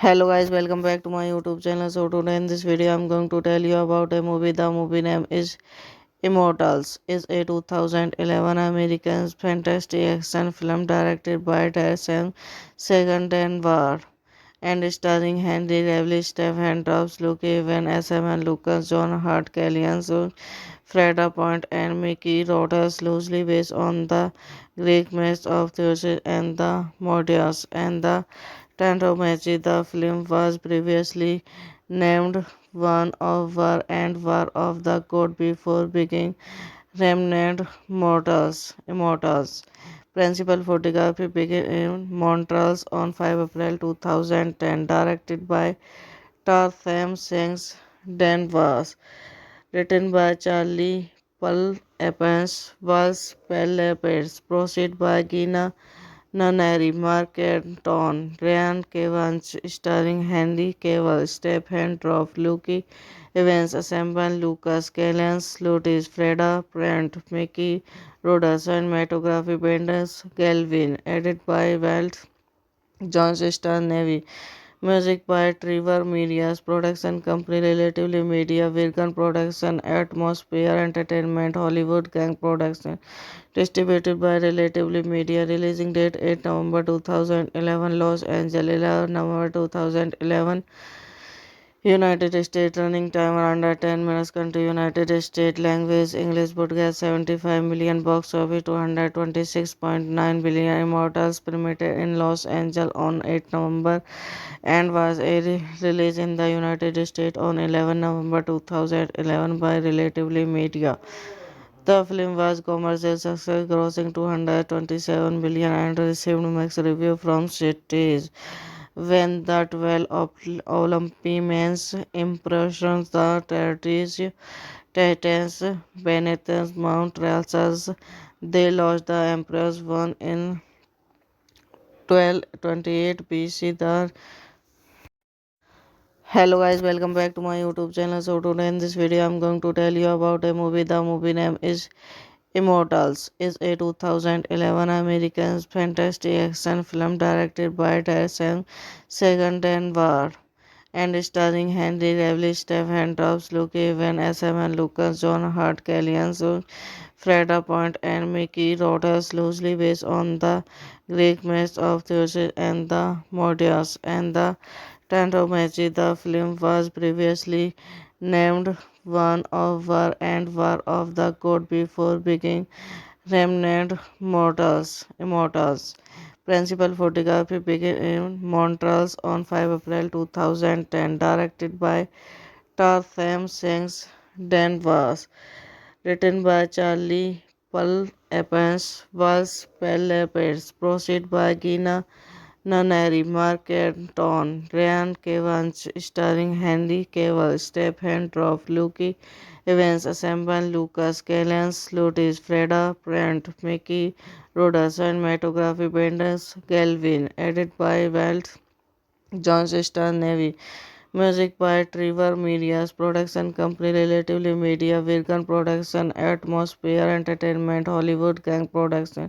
Hello guys, welcome back to my YouTube channel. So today in this video I'm going to tell you about a movie. The movie name is Immortals. Is a 2011 American fantasy action film directed by Darren Segendenvar and starring Henry Cavill, Stephen Drops, Luke Evan, SM and Lucas, John Hart, Kellyanne Freda Point and Mickey Rodas, loosely based on the Greek myths of Zeus and the Mordias and the Tantomachi. The film was previously named One of War and War of the God before being renamed Immortals. Principal photography began in Montreal on 5 April 2010, directed by Tarsem Singh Danvers, written by Charlie Paul Evans, was Pellepers, proceed by Gina Nunnery, Mark Anton, Ryan Evans, starring Henry Cavill, Stephen Droff, Luke Evans, Assemble Lucas, Kellyanne Slutis, Freda Brent, Mickey Rodas, cinematography Benders Galvin, edited by Walt Johnston Navy. Music by Trevor Media's production company Relatively Media, Virgin Production, Atmosphere Entertainment, Hollywood Gang Production. Distributed by Relatively Media. Releasing date 8 November 2011, Los Angeles, 11 November 2011. United States. Running time under 10 minutes. Country United States. Language English. Broadcast 75 million. Box office 226.9 billion. Immortals premiered in Los Angeles on 8 November and was released in the United States on 11 November 2011 by Relatively Media. The film was commercial success, grossing 227 billion and received mixed reviews from critics. When the 12 Olympians impressions the territories Titans beneath Mount Ralsas, they lost the Emperor's one in 1228 BC. Hello guys, welcome back to my YouTube channel. So today in this video I'm going to tell you about a movie. The movie name is Immortals. Is a 2011 American fantasy action film directed by Darren Segendenvar and starring Henry Cavill, Stephen Drops, Luke Evan, SM and Lucas, John Hart, Kellyanne Freda Point and Mickey Rodas, loosely based on the Greek myths of Zeus and the Mordias and the Tantomachi. The film was previously named One of War and War of the God before being renamed Immortals. Principal photography began in Montreal on 5 April 2010, directed by Tarsem Singh Danvers, written by Charlie Paul Evans, was Pellepers, proceed by Gina Nunnery, Mark Anton, Ryan Evans, starring Henry Cavill, Stephen Droff, Luke Evans, Assemble, Lucas Callens, Lotis, Freda, Brent, Mickey, Rodas, cinematography Benders, Galvin, edited by Walt John Star Navy. Music by Trevor Media's production company Relatively Media, Virgin Production, Atmosphere Entertainment, Hollywood Gang Production.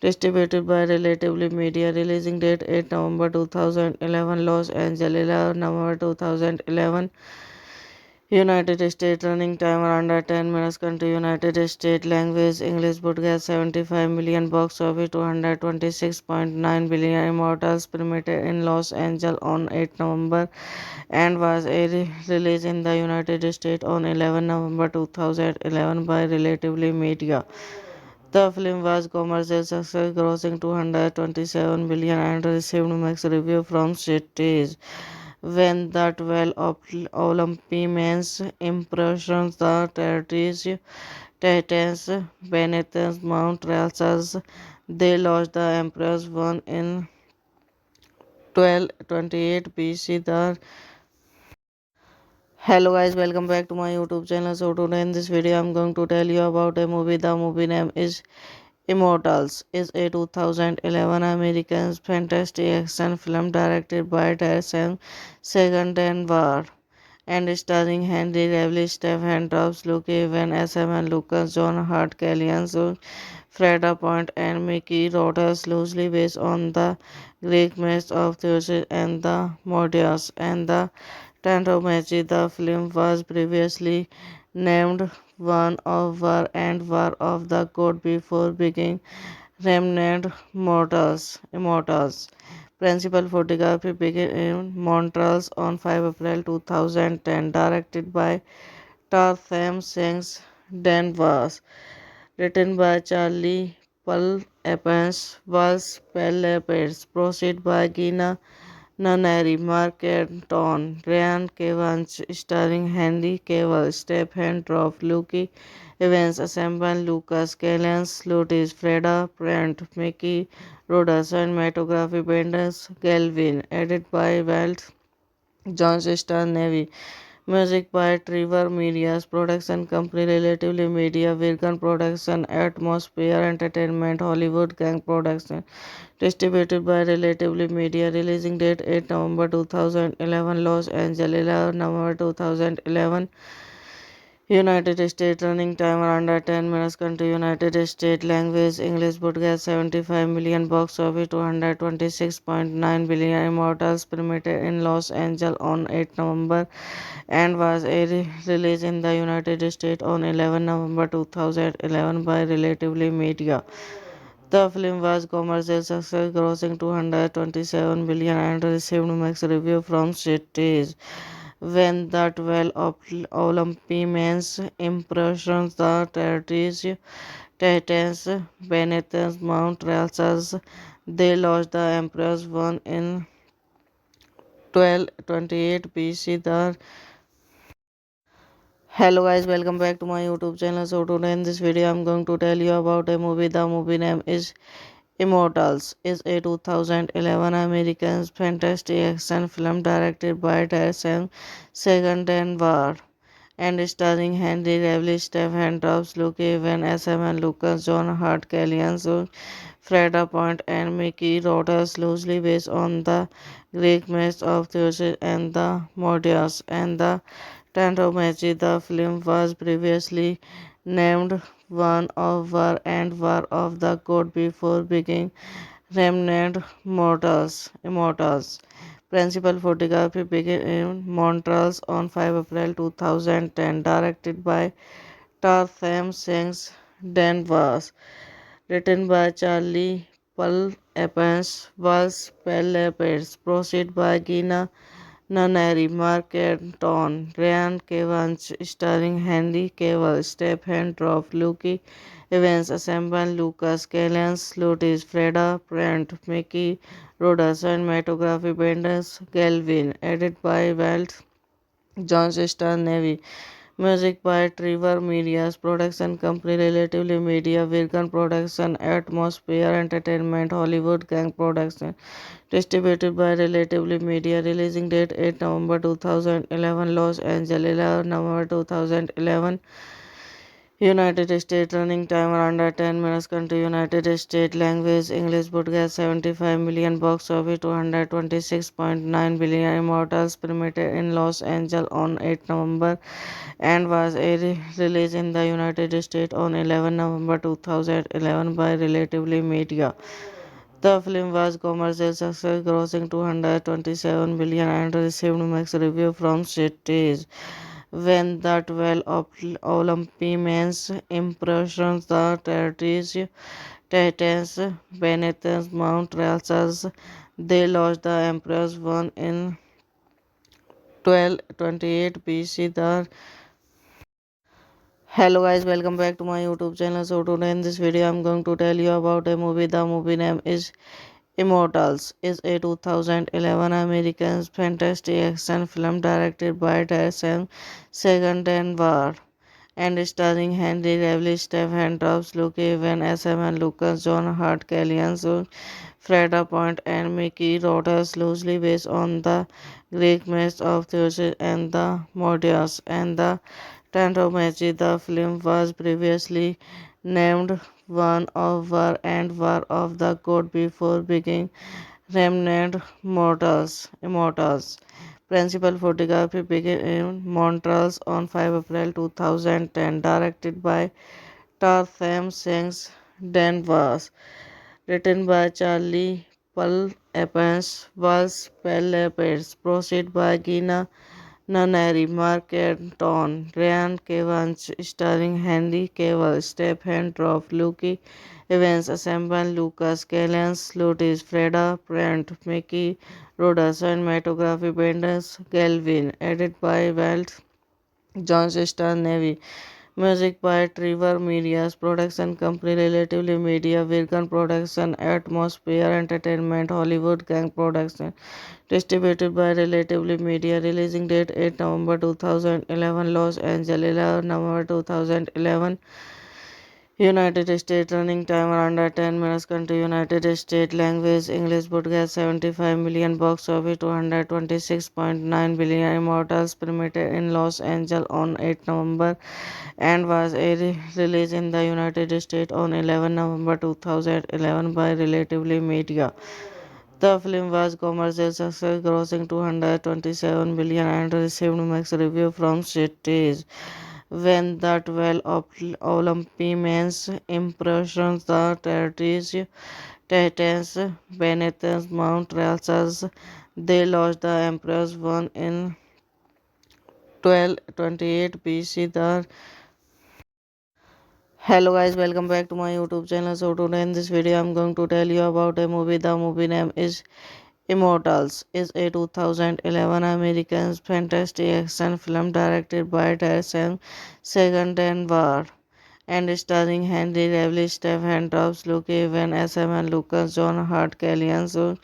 Distributed by Relatively Media. Releasing date 8 November 2011, Los Angeles 11 November 2011. United States. Running time under 10 minutes. Country United States. Language English. Budget 75 million. Box office 226.9 billion. Immortals premiered in Los Angeles on 8 November and was released in the United States on 11 November 2011 by Relatively Media. The film was commercial success, grossing 227 billion and received mixed reviews from critics. When the 12 Olympians impressions the territories Titans beneath Mount Ralsas, they lost the Emperor's one in 1228 BC. Hello guys, welcome back to my YouTube channel. So today in this video I'm going to tell you about a movie. The movie name is Immortals. Is a 2011 American fantasy action film directed by Darren Segendenvar and starring Henry Cavill, Stephen Drops, Luke Evans, SM and Lucas, John Hart, Kellyanne Freda Point and Mickey Rodas, loosely based on the Greek myths of Zeus and the Modius and the Tantomachi. The film was previously named One of War and War of the God before being renamed Immortals. Principal photography began in Montreal on 5 April 2010, directed by Tarsem Singh Danvers, written by Charlie Paul Evans, was Pellepers, proceed by Gina Nunnery, Mark Anton, Ryan Evans, starring Henry Cavill, Stephen Droff, Luke Evans, Assemble, Lucas Callens, Lotis, Freda, Brent, Mickey, Rodas, cinematography Benders, Galvin, edited by Walt John Star Navy. Music by Trevor Media's production company Relatively Media, Virgin Production, Atmosphere Entertainment, Hollywood Gang Production. Distributed by Relatively Media. Releasing date 8 November 2011, Los Angeles 11 November 2011. United States. Running time under 10 minutes. Country United States. Language English. Budget 75 million. Box office 226.9 billion. Immortals premiered in Los Angeles on 8 November and was released in the United States on 11 November 2011 by Relatively Media. The film was commercial success, grossing 227 billion and received mixed reviews from critics. When the 12 Olympians impressions the territories Titans beneath Mount Ralsas, they lost the Emperor's one in 1228 BC. Hello guys, welcome back to my YouTube channel. So today in this video I'm going to tell you about a movie. The movie name is Immortals. Is a 2011 American fantasy action film directed by Darren Segendenvar and starring Henry Cavill, Stephen Drops, Luke Evans, SM and Lucas, John Hart, Kellyanne Freda Point and Mickey Rodas, loosely based on the Greek myths of Zeus and the Modius and the Tantomachi. The film was previously named One of War and War of the God before being renamed Immortals. Principal photography began in Montreal on 5 April 2010, directed by Tarsem Singh Danvers, written by Charlie Paul Evans, was Pellepers, proceed by Gina Nunnery, Mark Anton, Ryan Evans, starring Henry Cavill, Stephen Droff, Luke Evans, Assemble, Lucas Callens, Lotis, Freda, Brent, Mickey, Rodas, cinematography Benders, Galvin, edited by Walt John Star Navy. Music by Trevor Media's production company Relatively Media, Virgin Production, Atmosphere Entertainment, Hollywood Gang Production. Distributed by Relatively Media. Releasing date 8 November 2011, Los Angeles 11 November 2011. United States. Running time under 10 minutes. Country United States. Language English. Broadcast 75 million. Box office 226.9 billion. Immortals premiered in Los Angeles on 8 November and was released in the United States on 11 November 2011 by Relatively Media. The film was commercial success, grossing 227 billion and received mixed reviews from critics. When the 12 Olympians impressions the territories Titans beneath Mount Ralsas, they lost the Emperor's one in 1228 BC. Hello guys, welcome back to my YouTube channel. So today in this video I'm going to tell you about a movie. The movie name is Immortals. Is a 2011 American fantasy action film directed by Darren Segendenvar and starring Henry Cavill, Stephen Drops, Luke Evans, SM and Lucas, John Hart, Kellyanne Freda Point and Mickey Rodas, loosely based on the Greek myths of Zeus and the Mordias and the Tantomachi. The film was previously named One of War and War of the God before being Remnant Immortals. Principal photography began in Montreal on 5 April 2010. Directed by Tarsem Sings Danvers. Written by Charlie Pull Evans. Was Pellepers. Proceed by Gina Nunnery, Mark Anton, Ryan Evans, starring Henry Cavill, Stephen Droff, Luke Evans, Assemble Lucas, Kellyanne Slutis, Freda Brent, Mickey Rodas, cinematography Benders, Galvin, edited by Walt Johnston Navy. Music by Trevor Media's production company Relatively Media, Virgin Production, Atmosphere Entertainment, Hollywood Gang Production. Distributed by Relatively Media. Releasing date 8 November 2011, Los Angeles 11 November 2011. United States. Running time under 10 minutes. Country United States. Language English. Broadcast 75 million. Box office 226.9 billion. Immortals premiered in Los Angeles on 8 November and was released in the United States on 11 November 2011 by Relatively Media. The film was commercial success, grossing 227 billion and received mixed reviews from critics. When the 12 Olympians impressions the territories Titans beneath Mount Ralsas, they lost the Emperor's one in 1228 BC. Hello guys, welcome back to my YouTube channel. So today in this video I'm going to tell you about a movie. The movie name is Immortals. Is a 2011 American fantasy action film directed by Darren Segendenvar and starring Henry Cavill, Stephen Drops, Luke Evans, SM and Lucas, John Hart, Kellyanne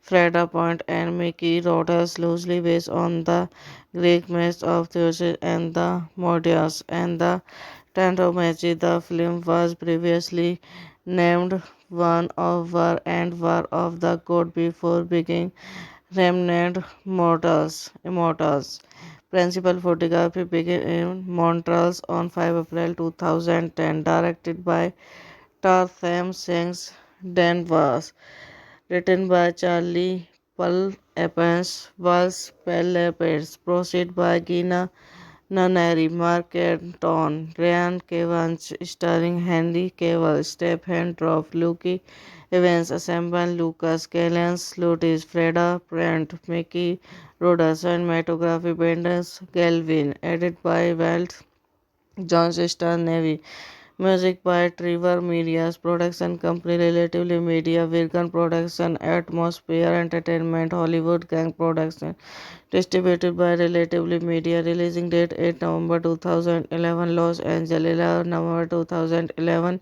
Freda Point and Mickey Rodas, loosely based on the Greek myths of Zeus and the Mordias and the Tantomachi. The film was previously named One of War and War of the God before being Remnant Immortals. Principal photography began in Montreal on 5 April 2010. Directed by Tarsem Sings Danvers. Written by Charlie Pull Evans. Was Pellepers. Proceed by Gina Nunnery, Mark Anton, Ryan Evans, starring Henry Cavill, Stephen Droff, Luke Evans, Assemble Lucas, Kellyanne Slutis, Freda Brent, Mickey Rodas, cinematography Benders, Galvin, edited by Walt Johnston Navy. Music by Trevor Media's production company Relatively Media, Virgin Production, Atmosphere Entertainment, Hollywood Gang Production. Distributed by Relatively Media. Releasing date 8 November 2011, Los Angeles 11 November 2011.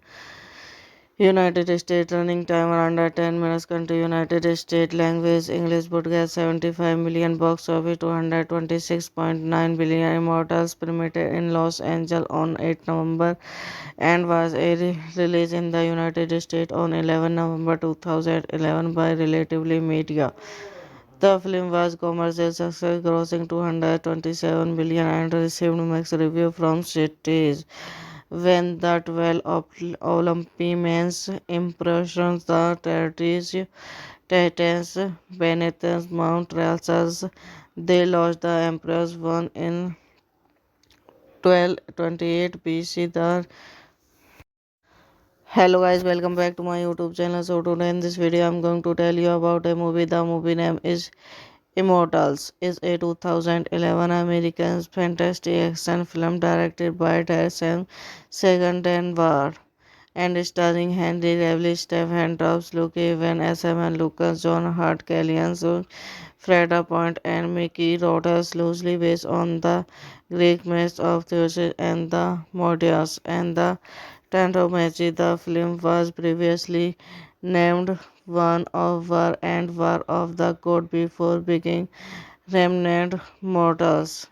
United States running time under 10 minutes. Country United States language English broadcast 75 million box office 226.9 billion immortals premiered in Los Angeles on 8 November and was released in the United States on 11 November 2011 by Relatively Media. The film was commercial success, grossing 227 billion and received mixed reviews from critics. When the 12 Olympians impressions the territories Titans beneath Mount Ralsas, they lost the Emperor's one in 1228 BC. Hello guys, welcome back to my YouTube channel. So today in this video I'm going to tell you about a movie. The movie name is Immortals. Is a 2011 American fantasy action film directed by Tyson Segendenward and starring Henry Cavill, Stephen Drops, Luke Evans, SM and Lucas, John Hart, Kellyanne Freda Point, and Mickey Rodas, loosely based on the Greek myths of Zeus and the Mordias and the Tantomachi. The film was previously named One of War and War of the God before being Remnant Immortals.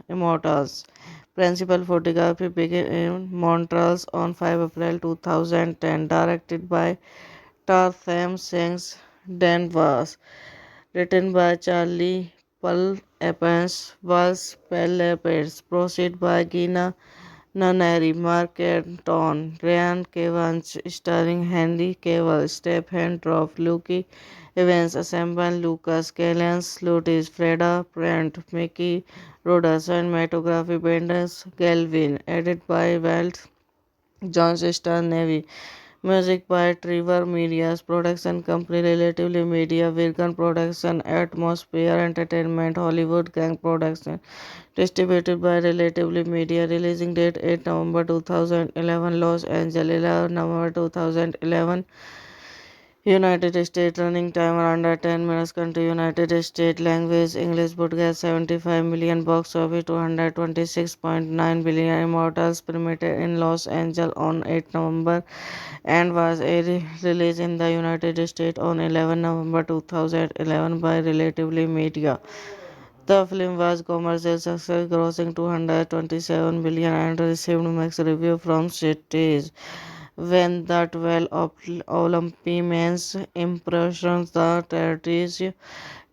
Principal photography began in Montreal on 5 April 2010, directed by Tarsem Singh Danvers, written by Charlie Paul Evans, was Pellepers, proceed by Gina Nunnery, Mark Anton, Ryan Cavanagh, starring Henry Cavill, Stephen Droff, Luke Evans, Assemble Lucas, Kellyanne Slutis, Freda Brent, Mickey Rodas, cinematography Benders Galvin, edited by Walt Johnston Navy. Music by Trevor Media's production company Relatively Media, Virgin Production, Atmosphere Entertainment, Hollywood Gang Production. Distributed by Relatively Media. Releasing date 8 November 2011, Los Angeles 11 November 2011. United States running time under 10 minutes. Country United States language English broadcast 75 million box office 226.9 billion immortals premiered in Los Angeles on 8 November and was released in the United States on 11 November 2011 by Relatively Media. The film was commercial success, grossing 227 billion and received mixed reviews from critics. When the 12 Olympians impressions the territories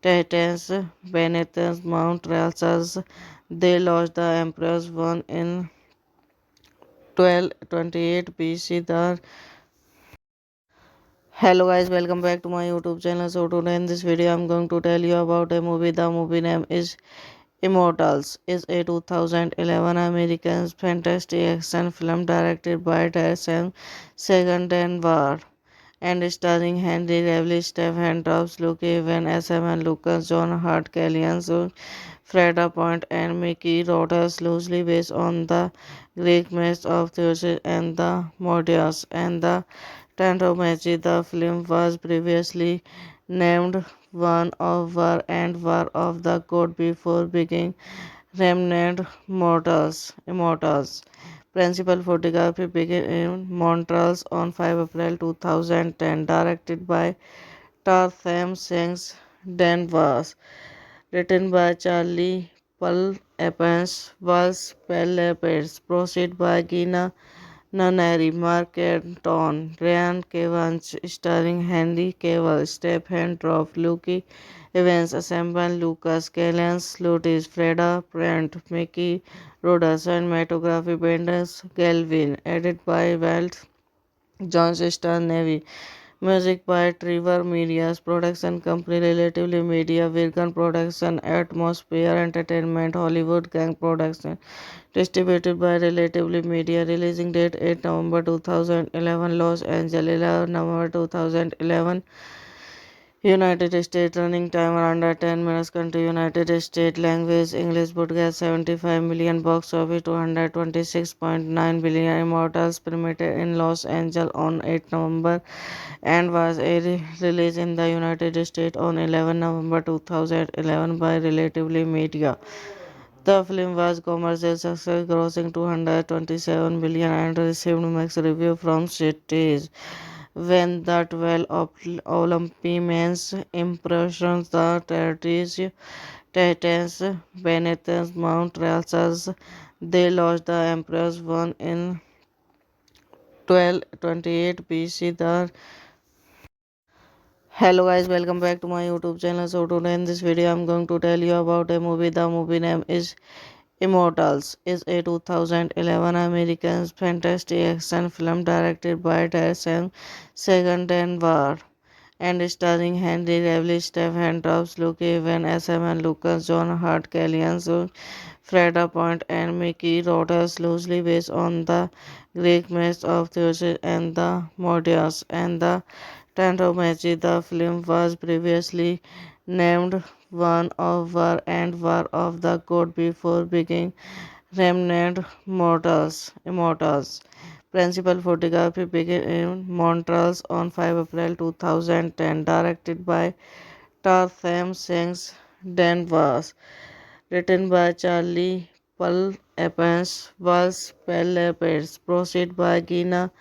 Titans beneath Mount Ralsas, they lost the Emperor's one in 1228 BC. Hello guys, welcome back to my YouTube channel. So today in this video I'm going to tell you about a movie. The movie name is Immortals. Is a 2011 American fantasy action film directed by Tyson Segendenward and starring Henry Cavill, Stephen Drops, Luke Evans, SM and Lucas, John Hart, Kellyanne Freda Point, and Mickey Rodas, loosely based on the Greek myths of Zeus and the Mordias and the Tantomachi. The film was previously named One of War and War of the God before being Remnant Immortals. Principal photography began in Montreal on 5 April 2010, directed by Tarsem Singh Danvers, written by Charlie Paul Evans, was Pellepers, proceed by Gina Nunnery, Mark Anton, Ryan Cavanagh, starring Henry Cavill, Stephen Droff, Luke Evans, Assemble Lucas, Kellyanne Slutis, Freda Brent, Mickey Rodas, cinematography Benders Galvin, edited by Walt Johnston Navy. Music by Trevor Media's production company Relatively Media, Virgin Production, Atmosphere Entertainment, Hollywood Gang Production. Distributed by Relatively Media. Releasing date 8 November 2011, Los Angeles 11 November 2011. United States running time under 10 minutes. Country United States language English broadcast 75 million box office 226.9 billion immortals premiered in Los Angeles on 8 November and was released in the United States on 11 November 2011 by Relatively Media. The film was commercial success, grossing 227 billion and received mixed reviews from critics. when the 12 Olympians impressions the territories Titans beneath Mount Ralsas. They lost the Emperor's one in 1228 BC. Hello guys, welcome back to my YouTube channel. So today in this video I'm going to tell you about a movie. The movie name is Immortals. Is a 2011 American fantasy action film directed by Tyson Second and War and starring Henry Cavill, Stephen Drops, Luke Evans, S.M. Lucas, John Hart, Kellyanne Freda Point, and Mickey Rodas, loosely based on the Greek myths of Zeus and the Mordias and the Tantomachi. The film was previously named One of War and War of the God before being renamed Immortals. Principal photography began in Montreal on 5 April 2010, directed by Tar Sam Sings Danvers, written by Charlie Paul Evans, was Pellepes, proceed by Gina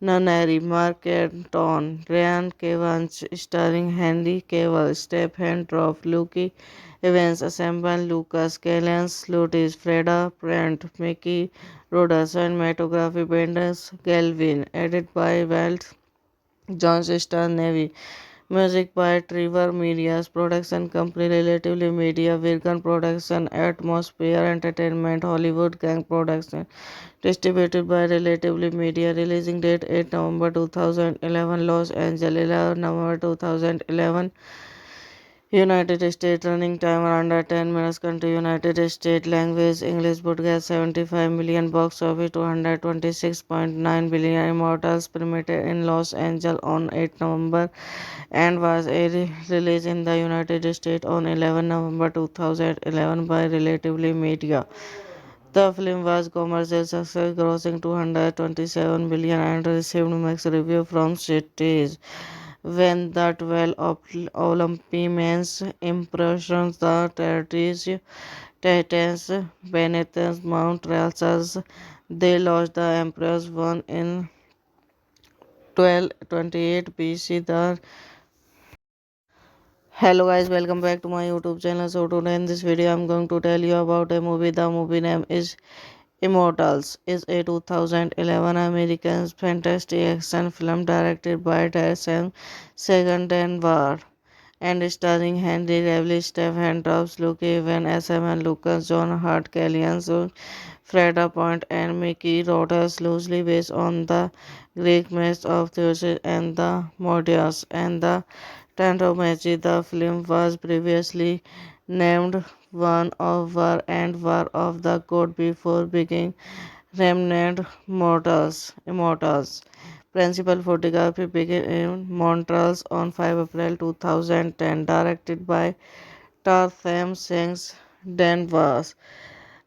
Nunari, Mark Anton, Ryan Cavanagh, starring Henry Cavill, Stephen Droff, Luke Evans, Assemble Lucas, Kellyanne Slutis, Freda Brent, Mickey Rodas, cinematography Benders Galvin, edited by Walt Johnston Navy. Music by Trevor Media's production company Relatively Media, Virgin Production, Atmosphere Entertainment, Hollywood Gang Production. Distributed by Relatively Media. Releasing date 8 November 2011, Los Angeles, 11 November 2011. United States. Running time under 10 minutes. Country United States. Language English. Budget 75 million. Box office 226.9 billion. Immortals premiered in Los Angeles on 8 November and was released in the United States on 11 November 2011 by Relatively Media. The film was commercial success, grossing 227 billion and received mixed reviews from critics. When the 12 Olympians impressions the territories Titans beneath Mount Ralsas, they lost the Emperor's one in 1228 BC. Hello guys, welcome back to my YouTube channel. So today in this video I'm going to tell you about a movie. The movie name is Immortals. Is a 2011 American fantasy action film directed by Tyson Second and War and starring Henry Cavill, Stephen Drops, Luke Evans, S.M. Lucas, John Hart, Kellyanne Freda Point, and Mickey Rodas, loosely based on the Greek myths of Zeus and the Mordias and the Tantomachi. The film was previously named One of War and War of the God before being renamed Immortals. Principal photography began in Montreal on 5 April 2010, directed by Tar Sam Sings Danvers,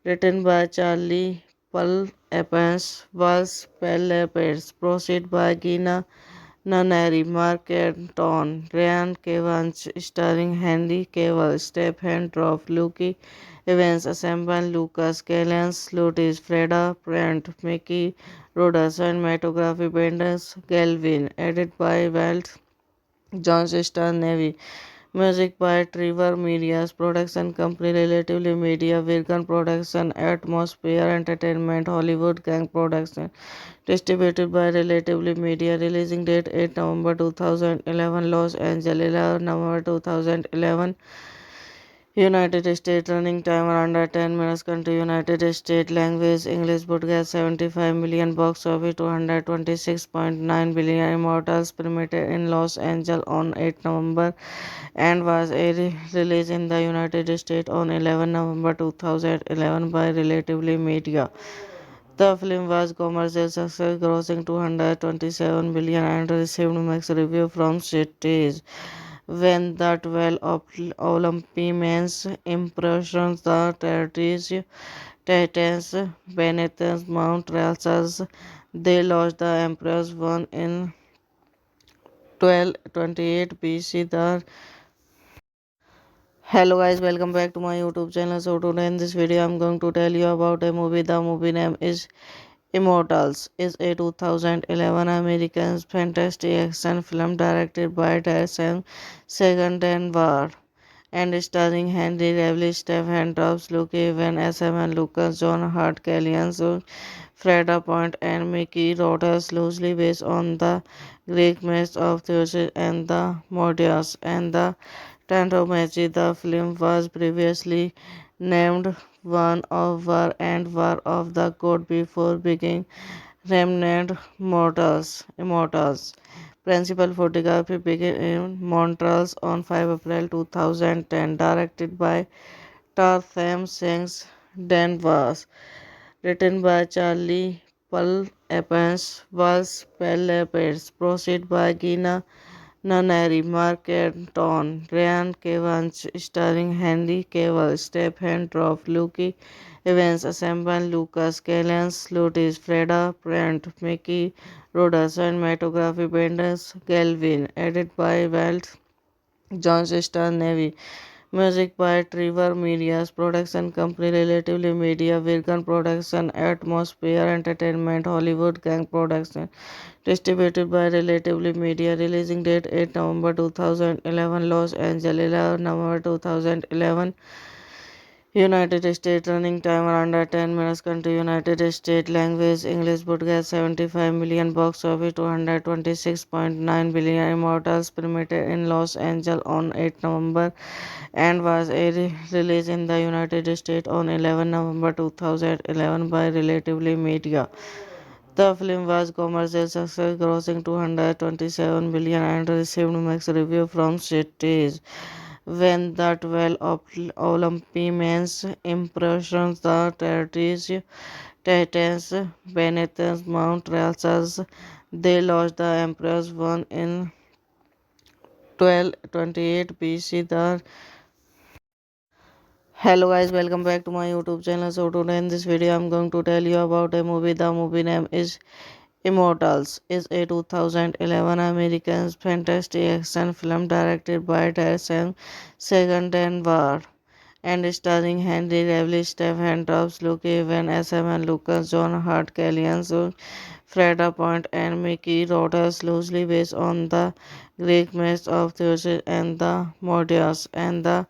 written by Charlie Paul Evans, was Pellepes, proceed by Gina Nunari, Mark Anton, Ryan Cavanagh, starring Henry Cavill, Stephen Droff, Luke Evans, Assemble Lucas, Kellyanne Slutis, Freda Brent, Mickey Rodas, cinematography Benders Galvin, edited by Walt Johnston Navy. Music by Trevor Media's production company Relatively Media, Virgin Production, Atmosphere Entertainment, Hollywood Gang Production. Distributed by Relatively Media. Releasing date 8 November 2011, Los Angeles, 11 November 2011. United States. Running time under 10 minutes. Country United States. Language English. Budget 75 million. Box office 226.9 billion. Immortals premiered in Los Angeles on 8 November and was released in the United States on 11 November 2011 by Relatively Media. The film was commercial success, grossing 227 billion and received mixed reviews from critics. When the 12 Olympians impressions the territories Titans beneath Mount Ralsas, they lost the Emperor's one in 1228 BC. Hello guys, welcome back to my YouTube channel. So today in this video I'm going to tell you about a movie. The movie name is Immortals is a 2011 American fantasy action film directed by Darren Segendenvar and starring Henry Cavill, Stephen Drops, Luke Evans, SM and Lucas, John Hart, Kellyanne Jones, Freda Point, and Mickey Rodas, loosely based on the Greek myths of Zeus and the Mordias and the Tantomachi. The film was previously named One of War and War of the God before being Remnant Immortals. Principal photography began in Montreal on 5 April 2010, directed by Tarsem Singh Danvers, written by Charlie Paul Evans, was Pellepets, proceed by Gina Nunnery, Mark Anton, Ryan Cavanagh, starring Henry Cavill, Stephen Droff, Luke Evans, Assemble Lucas, Kellyanne Slutis, Freda Brent, Mickey Rodas, cinematography Benders Galvin, edited by Walt Johnston Navy. Music by Trevor Media's production company Relatively Media, Virgin Production, Atmosphere Entertainment, Hollywood Gang Production. Distributed by Relatively Media. Releasing date 8 November 2011, Los Angeles, 11 November 2011. United States. Running time under 10 minutes. Country United States. Language English. Budget 75 million. Box office 226.9 billion. Immortals premiered in Los Angeles on 8 November and was released in the United States on 11 November 2011 by Relatively Media. The film was commercial success, grossing 227 billion and received mixed reviews from critics. When the 12 Olympians impressions the territories Titans beneath Mount Ralsas, they lost the Emperor's one in 1228 BC. Hello guys, welcome back to my YouTube channel. So today in this video I'm going to tell you about a movie. The movie name is Immortals. Is a 2011 American fantasy action film directed by Darren Segendenvar and starring Henry Cavill, Stephen Drops, Luke Evans, SM and Lucas, John Hart, Kellyanne Jones, Freda Point, and Mickey Rodas, loosely based on the Greek myths of Zeus and the Mordias and the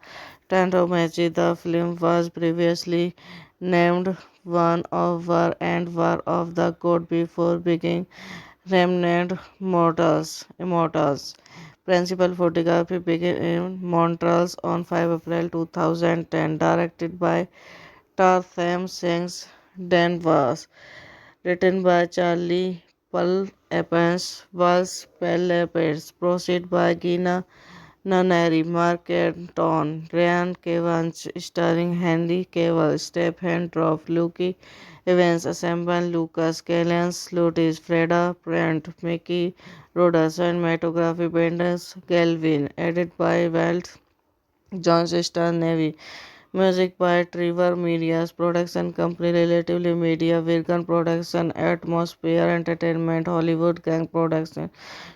Tantomachi. The film was previously named One of War and War of the God before being Remnant Immortals. Principal photography began in Montreal on 5 April 2010, directed by Tarsem Singh Danvers, written by Charlie Paul Evans, was Pellepets, proceed by Gina Nunnery, Mark Anton, Ryan Cavanagh, starring Henry Cavill, Stephen Droff, Luke Evans, Assemble Lucas, Kellyanne Slutis, Freda Brent, Mickey Rodas, cinematography Benders Galvin, edited by Walt Johnston Navy. Music by Trevor Media's production company Relatively Media, Virgin Production, Atmosphere Entertainment, Hollywood Gang Production.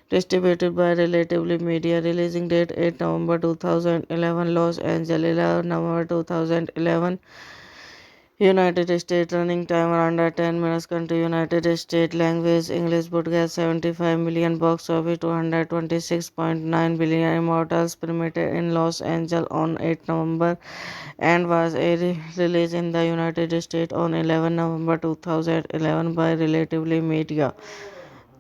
Distributed by Relatively Media. Releasing date 8 November 2011, Los Angeles, 11 November 2011. United States. Running time under 10 minutes. Country United States. Language English. Budget 75 million. Box office 226.9 billion. Immortals premiered in Los Angeles on 8 November and was released in the United States on 11 November 2011 by Relatively Media.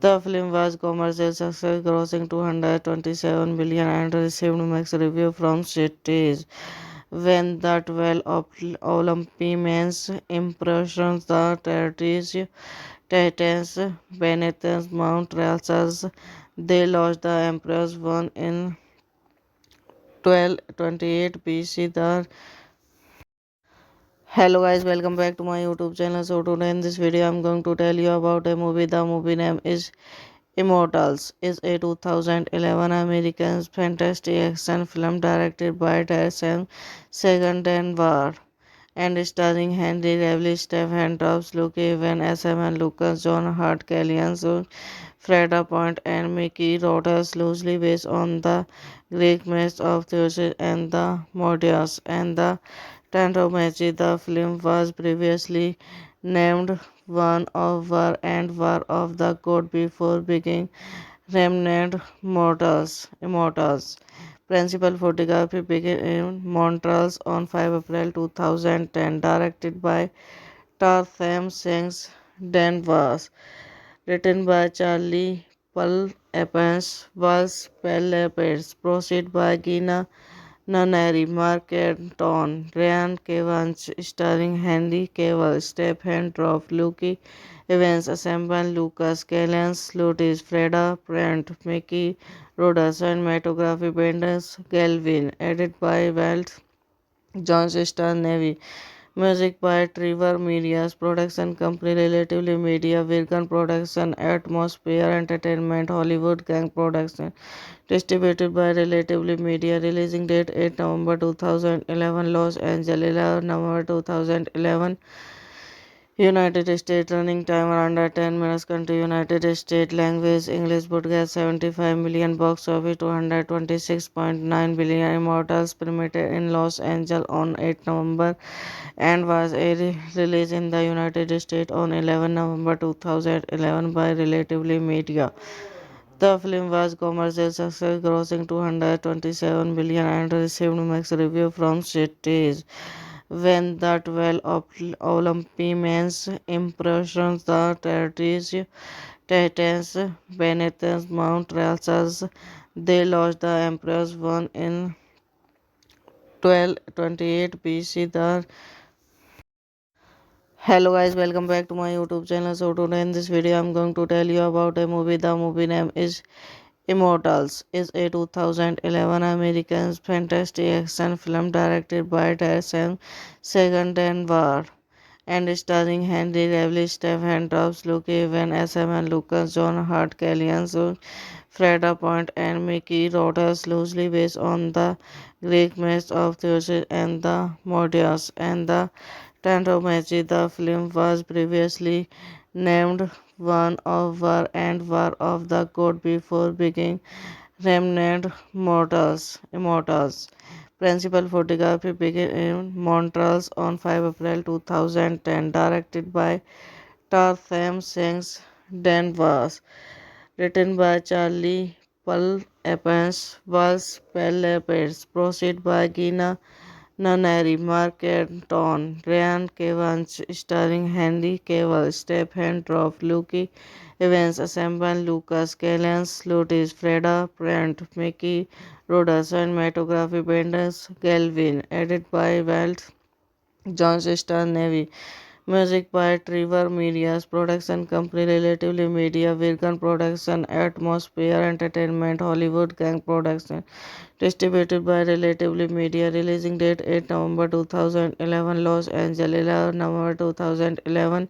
The film was commercial success, grossing 227 billion and received mixed reviews from critics. When the 12 Olympians impressions the territories Titans beneath Mount Ralsas, they lost the Emperor's one in 1228 BC. Hello guys, welcome back to my YouTube channel. So today in this video I'm going to tell you about a movie. The movie name is Immortals. Is a 2011 American fantasy action film directed by Darren Segendenvar and starring Henry Cavill, Stephen Drops, Luke Evans, SM and Lucas, John Hart, Kellyanne Jones, Freda Point, and Mickey Rodas, loosely based on the Greek myths of Zeus and the Mordias and the Tantomachi. The film was previously named one of War and War of the God before beginning Remnant Immortals. Principal photography began in Montreal on 5 April 2010, directed by Tarsem Singh Danvers, written by Charlie Paul Evans, was Pellepes, proceed by Gina Nunnery, Mark Anton, Ryan Cavanagh, starring Henry Cavill, Stephen Droff, Luke Evans, Assemble Lucas, Callan Lutis, Freda Brent, Mickey Rodas, cinematography Benders Galvin, edited by Walt Johnston Navy. Music by Trevor Media's production company Relatively Media, Virgin Production, Atmosphere Entertainment, Hollywood Gang Production. Distributed by Relatively Media. Releasing date 8 November 2011, Los Angeles, 11 November 2011. United States. Running time under 10 minutes. Country United States. Language English. Broadcast 75 million. Box office 226.9 billion. Immortals premiered in Los Angeles on 8 November and was released in the United States on 11 November 2011 by Relatively Media. The film was commercial success, grossing 227 billion and received mixed reviews from critics. When the 12 Olympians impressions the territories Titans beneath Mount Ralsas, they lost the Emperor's one in 1228 BC. Hello guys, welcome back to my YouTube channel. So today in this video I'm going to tell you about a movie. The movie name is Immortals. Is a 2011 American fantasy action film directed by Tarsem Segandanvar and starring Henry Cavill, Stephen Drops, Luke Evans, S.M. Lucas, John Hart, Kellyanne Freda Point, and Mickey Rodas, loosely based on the Greek myths of Zeus and the Mordias and the Tantomachi. The film was previously named One of War and War of the God before beginning Remnant Immortals. Principal photography began in Montreal on 5 April 2010, directed by Tarsem Singh Danvers, written by Charlie Paul Evans, was Pellepes, proceed by Gina Nunnery, Mark Anton, Ryan Cavanagh, starring Henry Cavill, Stephen Droff, Luke Evans, Assemble Lucas, Callan Lutis, Freda Brent, Mickey Rodas, cinematography Benders Galvin, edited by Walt Johnston Navy. Music by Trevor Media's production company Relatively Media, Virgin Production, Atmosphere Entertainment, Hollywood Gang Production. Distributed by Relatively Media. Releasing date 8 November 2011, Los Angeles, 11 November 2011.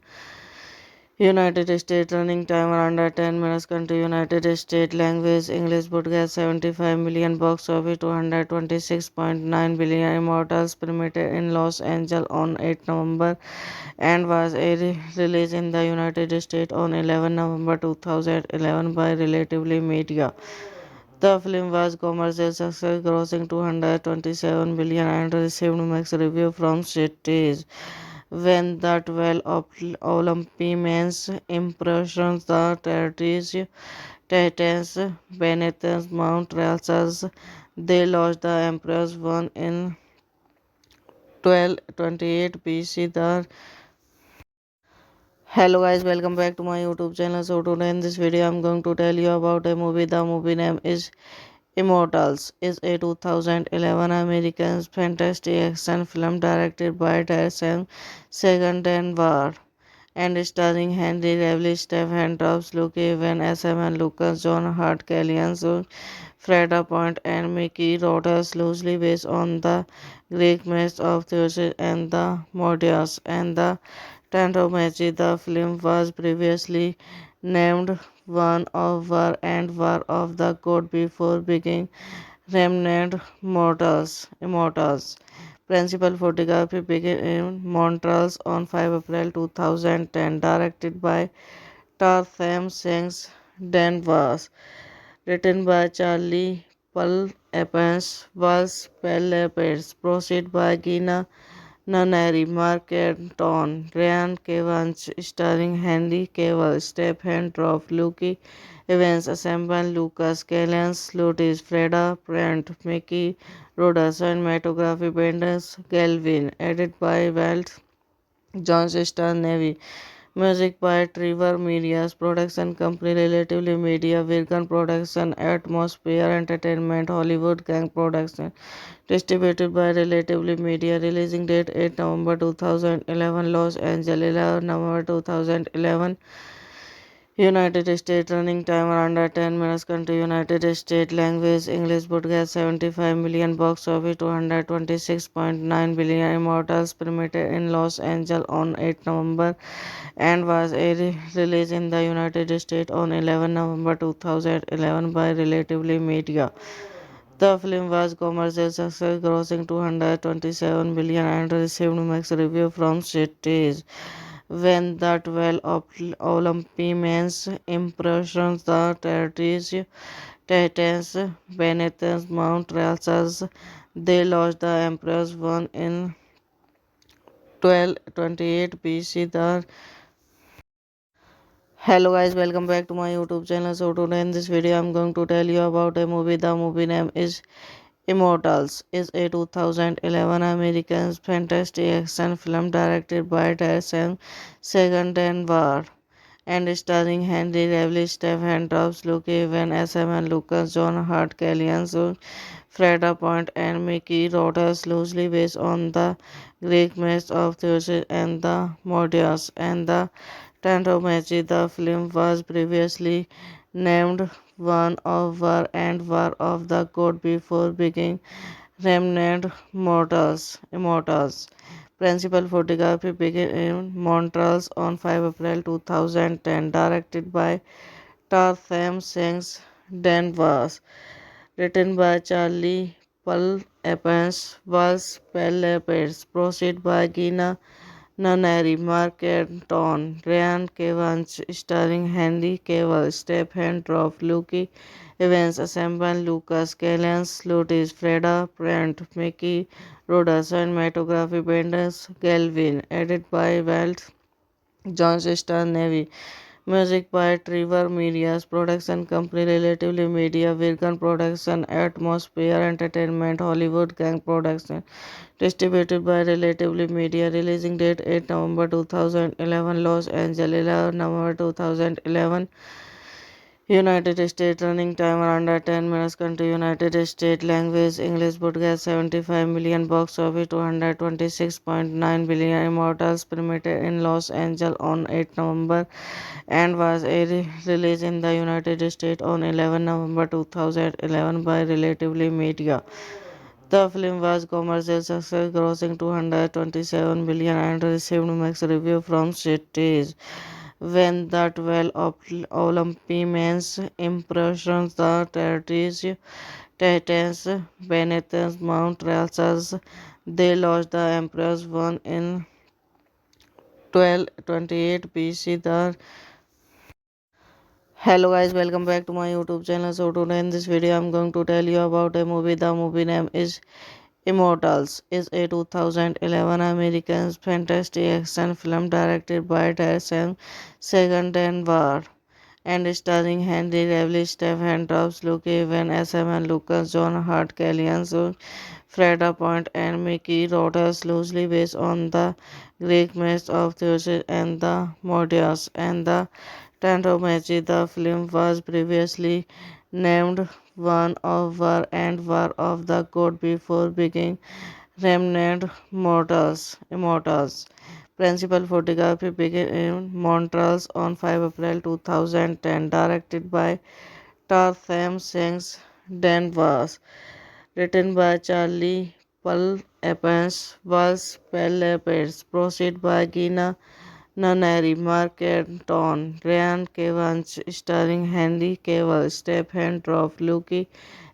United States. Running time under 10 minutes. Country United States. Language English. Broadcast 75 million. Box office 226.9 billion. Immortals premiered in Los Angeles on 8 November and was released in the United States on 11 November 2011 by Relatively Media. The film was commercial success, grossing 227 billion and received mixed reviews from critics. When the 12 Olympians impressions the territories Titans beneath Mount Ralsas, they lost the Emperor's one in 1228 BC. Hello guys, welcome back to my YouTube channel. So today in this video I'm going to tell you about a movie. The movie name is Immortals. Is a 2011 American fantasy action film directed by Tarsem Segandanvar and starring Henry Cavill, Stephen Drops, Luke Evans, S.M. Lucas, John Hart, Kellyanne Freda Point, and Mickey Rodas, loosely based on the Greek myths of Zeus and the Mordias and the Tantomachi. The film was previously named One of War and War of the God before beginning Remnant Immortals. Principal photography began in Montreal on 5 April 2010, directed by Tarsem Singh Danvers, written by Charlie Paul Evans, was Pellepes, proceed by Gina Nunnery, Mark Anton, Ryan Evans, starring Henry Cavill, Stephen Droff, Luke Evans, Assemble, Lucas Callens, Lotus, Freda, Brent, Mickey, Rodas, cinematography Benders, Galvin, edited by Walt Johnston Navy. Music by Trevor Media's production company Relatively Media, Virgin Production, Atmosphere Entertainment, Hollywood Gang Production. Distributed by Relatively Media. Releasing date 8 November 2011, Los Angeles 11 November 2011. United States. Running time under 10 minutes. Country United States. Language English. Broadcast 75 million. Box office 226.9 billion. Immortals premiered in Los Angeles on 8 November and was released in the United States on 11 November 2011 by Relatively Media. The film was commercial success, grossing 227 million and received mixed reviews from critics. When the 12 Olympians impressions the territories Titans beneath Mount Ralsas, they lost the Emperor's one in 1228 BC. Hello guys, welcome back to my YouTube channel. So today in this video I'm going to tell you about a movie. The movie name is Immortals. Is a 2011 American fantasy action film directed by Darren Segendenvar and starring Henry Cavill, Stephen Drops, Luke Evans, SM and Lucas, John Hart, Kellyanne Freda Point, and Mickey Rodas, loosely based on the Greek myths of Zeus and the Mordias and the Tantomachi. The film was previously named One of War and War of the God before being renamed Immortals. Principal photography began in Montreal on 5 April 2010. Directed by Tarsem Singh Danvers. Written by Charlie Paul Evans. Was Pellepers. Proceed by Gina Nunnery, Mark Anton, Ryan Evans, starring Henry Cavill, Stephen Droff, Luke Evans, Assemble, Lucas Callens, Lotus, Freda, Brent, Mickey, Rodas, cinematography Benders, Galvin, edited by Walt Johnston Navy. Music by Trevor Media's production company Relatively Media, Virgin Production, Atmosphere Entertainment, Hollywood Gang Production. Distributed by Relatively Media. Releasing date 8 November 2011, Los Angeles 11 November 2011. United States. Running time under 10 minutes. Country United States. Language English. Broadcast 75 million. Box office 226.9 billion. Immortals premiered in Los Angeles on 8 November and was released in the United States on 11 November 2011 by Relatively Media. The film was commercial success, grossing 227 million and received mixed reviews from critics. When the 12 Olympians impressions the territories Titans beneath Mount Ralsas, they lost the Emperor's one in 1228 BC. Hello guys, welcome back to my YouTube channel. So today in this video I'm going to tell you about a movie. The movie name is Immortals. Is a 2011 American fantasy action film directed by Darren Segendenvar and starring Henry Cavill, Stephen Drops, Luke Evans, SM and Lucas, John Hart, Kellyanne Freda Point, and Mickey Rodas, loosely based on the Greek myths of Zeus and the Mordias and the Tantomachi. The film was previously named One of War and War of the God before being renamed Immortals. Principal photography began in Montreal on 5 April 2010. Directed by Tarsem Singh Danvers. Written by Charlie Paul Evans. Was Pellepers. Proceed by Gina Nunnery, Mark Anton, Ryan Evans, starring Henry Cavill, Stephen Droff, Luke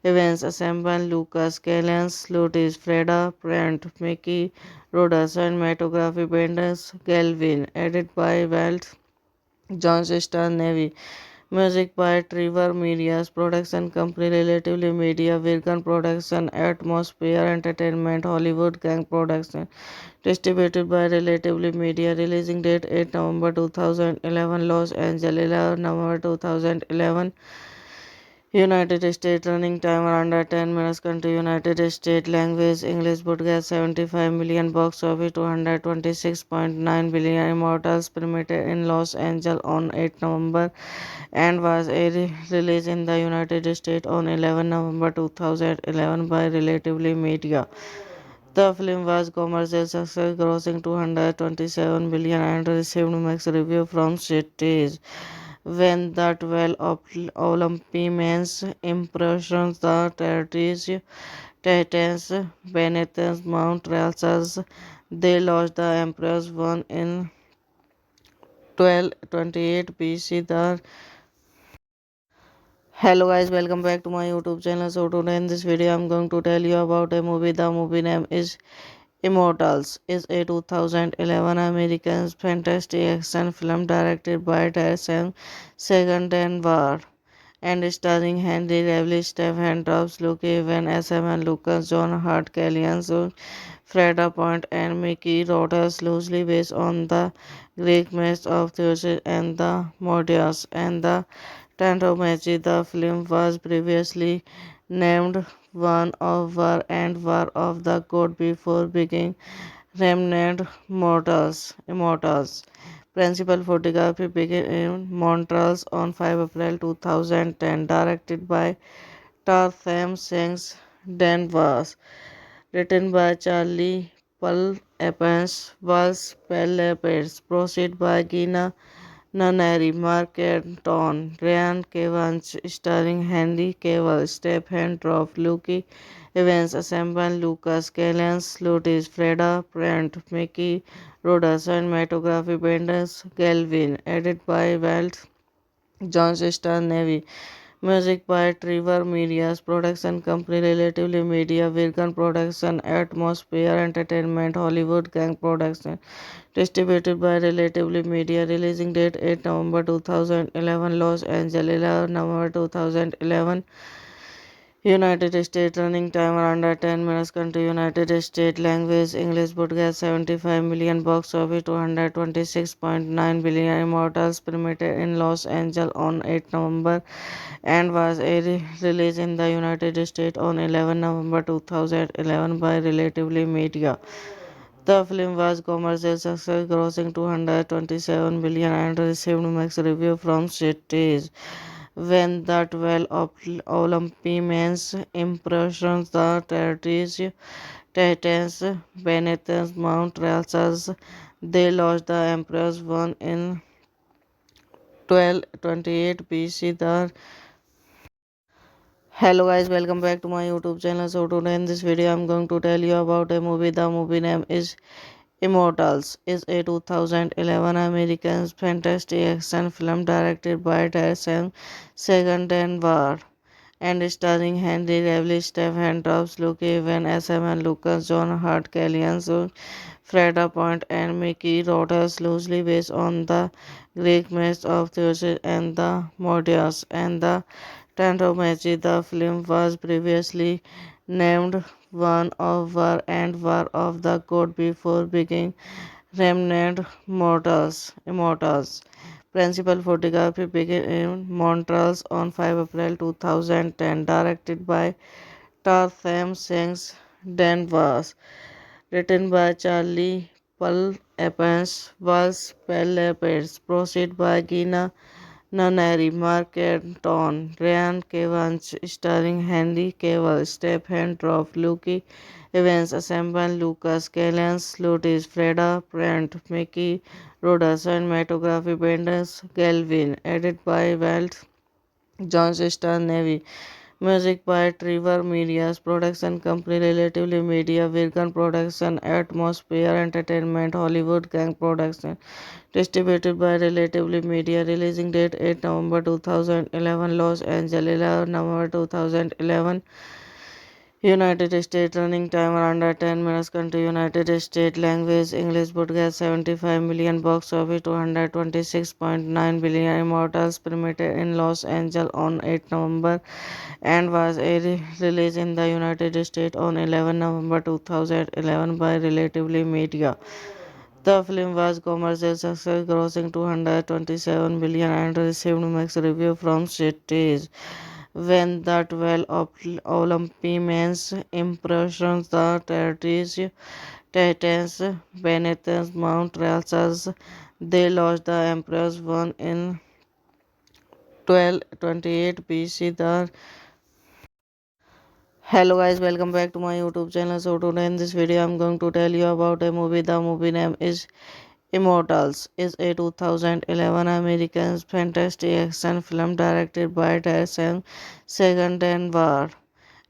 Evans, Assemble, Lucas Callens, Lotus, Freda, Brent, Mickey, Rodas, cinematography Benders, Galvin, edited by Walt Johnston Navy. Music by Trevor Media's production company Relatively Media, Virgin Production, Atmosphere Entertainment, Hollywood Gang Production. Distributed by Relatively Media. Releasing date 8 November 2011, Los Angeles 11 November 2011. United States. Running time under 10 minutes. Country United States. Language English. Broadcast 75 million. Box office 226.9 billion. Immortals premiered in Los Angeles on 8 November and was released in the United States on 11 November 2011 by Relatively Media. The film was commercial success, grossing 227 billion and received mixed reviews from critics. When the 12 Olympians impressions the territories Titans Benetton's Mount Ralsas, they lost the Emperor's one in 1228 BC. Hello guys, welcome back to my YouTube channel. So today in this video I'm going to tell you about a movie. The movie name is Immortals. Is a 2011 American fantasy action film directed by Tyson Segendenvar and starring Henry Cavill, Stephen Drops, Luke Evans, S.M. Lucas, John Hart, Kellyanne Freda Point, and Mickey Rodas, loosely based on the Greek myths of Zeus and the Mordias and the Tantomachi. The film was previously named One of War and War of the God before being renamed Immortals. Principal photography began in Montreal on 5 April 2010, directed by Tarsem Singh Danvers, written by Charlie Paul Evans, was Pellepers, proceed by Gina Nunnery, Mark Anton, Ryan Cavanagh, starring Henry Cavill, Stephen Droff, Luke Evans, Assemble Lucas, Kellyanne Slutis, Freda Brent, Mickey Rodas, cinematography Benders Galvin, edited by Walt Johnston Navy. Music by Trevor Media's production company Relatively Media, Virgin Production, Atmosphere Entertainment, Hollywood Gang Production. Distributed by Relatively Media. Releasing date 8 November 2011, Los Angeles 11 November 2011. United States. Running time under 10 minutes. Country United States. Language English. Broadcast 75 million. Box office 226.9 billion. Immortals premiered in Los Angeles on 8 November and was released in the United States on 11 November 2011 by Relatively Media. The film was commercial success, grossing 227 billion and received mixed reviews from critics. When the 12 Olympians impressions the territories Titans Benetton's Mount Ralsas, they lost the Emperor's one in 1228 BC. Hello guys, welcome back to my YouTube channel. So today in this video I'm going to tell you about a movie. The movie name is Immortals. Is a 2011 American fantasy action film directed by Tyson Segendenvar and starring Henry Cavill, Stephen Drops, Luke Evans, S.M. Lucas, John Hart, Kellyanne Freda Point, and Mickey Rodas, loosely based on the Greek myths of Zeus and the Mordias and the Tantomachi. The film was previously named One of War and War of the God before being renamed Immortals. Principal photography began in Montreal on 5 April 2010, directed by Tarsem Singh Danvers, written by Charlie Paul Evans, was Pellepers, proceed by Gina Nunnery, Mark Anton, Ryan Cavanagh, starring Henry Cavill, Stephen Droff, Luke Evans, Assemble Lucas, Kellyanne Slutis, Freda Brent, Mickey Rodas, cinematography Benders Galvin, edited by Walt Johnston Navy. Music by Trevor Media's production company Relatively Media, Virgin Production, Atmosphere Entertainment, Hollywood Gang Production. Distributed by Relatively Media. Releasing date 8 November 2011, Los Angeles 11 November 2011. United States running time under 10 minutes. Country United States language English broadcast 75 million box office 226.9 billion immortals premiered in Los Angeles on 8 November and was released in the United States on 11 November 2011 by Relatively Media. The film was commercial success, grossing 227 million and received mixed reviews from critics. When the 12 Olympians impressions the territories Titans beneath Mount Ralsas, they lost the Emperor's one in 1228 BC. Hello guys, welcome back to my YouTube channel. So today in this video I'm going to tell you about a movie. The movie name is Immortals. Is a 2011 American fantasy action film directed by Tyson Segendenvar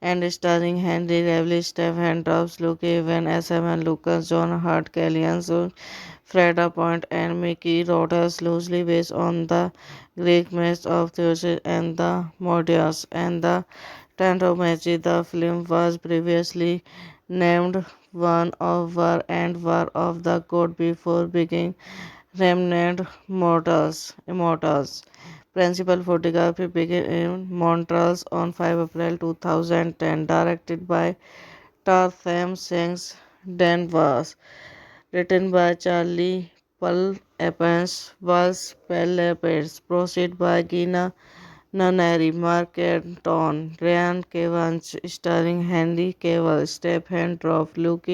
and starring Henry Cavill, Stephen Drops, Luke Evans, S.M. Lucas, John Hart, Kellyanne Freda Point, and Mickey Rodas, loosely based on the Greek myths of Zeus and the Mordias and the Tantomachi. The film was previously named One of War and War of the God before being renamed Immortals. Principal photography began in Montreal on 5 April 2010, directed by Tarsem Sings Danvers, written by Charlie Paul Evans, was Pellepers, proceed by Gina Nunnery, Mark Anton, Ryan Cavanagh, starring Henry Cavill, Stephen Droff, Luke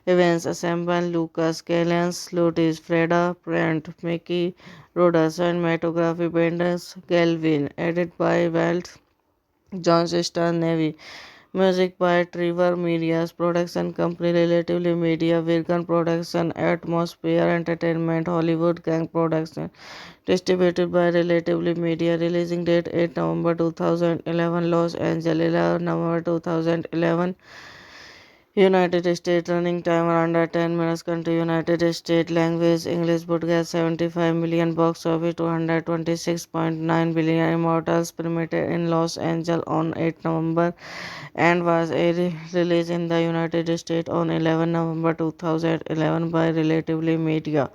Evans, Assemble Lucas, Kellyanne Slutis, Freda Brent, Mickey Rodas, cinematography Benders Galvin, edited by Walt Johnston Navy. Music by Trevor Media's production company Relatively Media, Virgin Production, Atmosphere Entertainment, Hollywood Gang Production. Distributed by Relatively Media. Releasing date 8 November 2011, Los Angeles 11 November 2011. United States running time under 10 minutes. Country United States language English broadcast 75 million box office 226.9 billion immortals premiered in Los Angeles on 8 November and was released in the United States on 11 November 2011 by Relatively Media.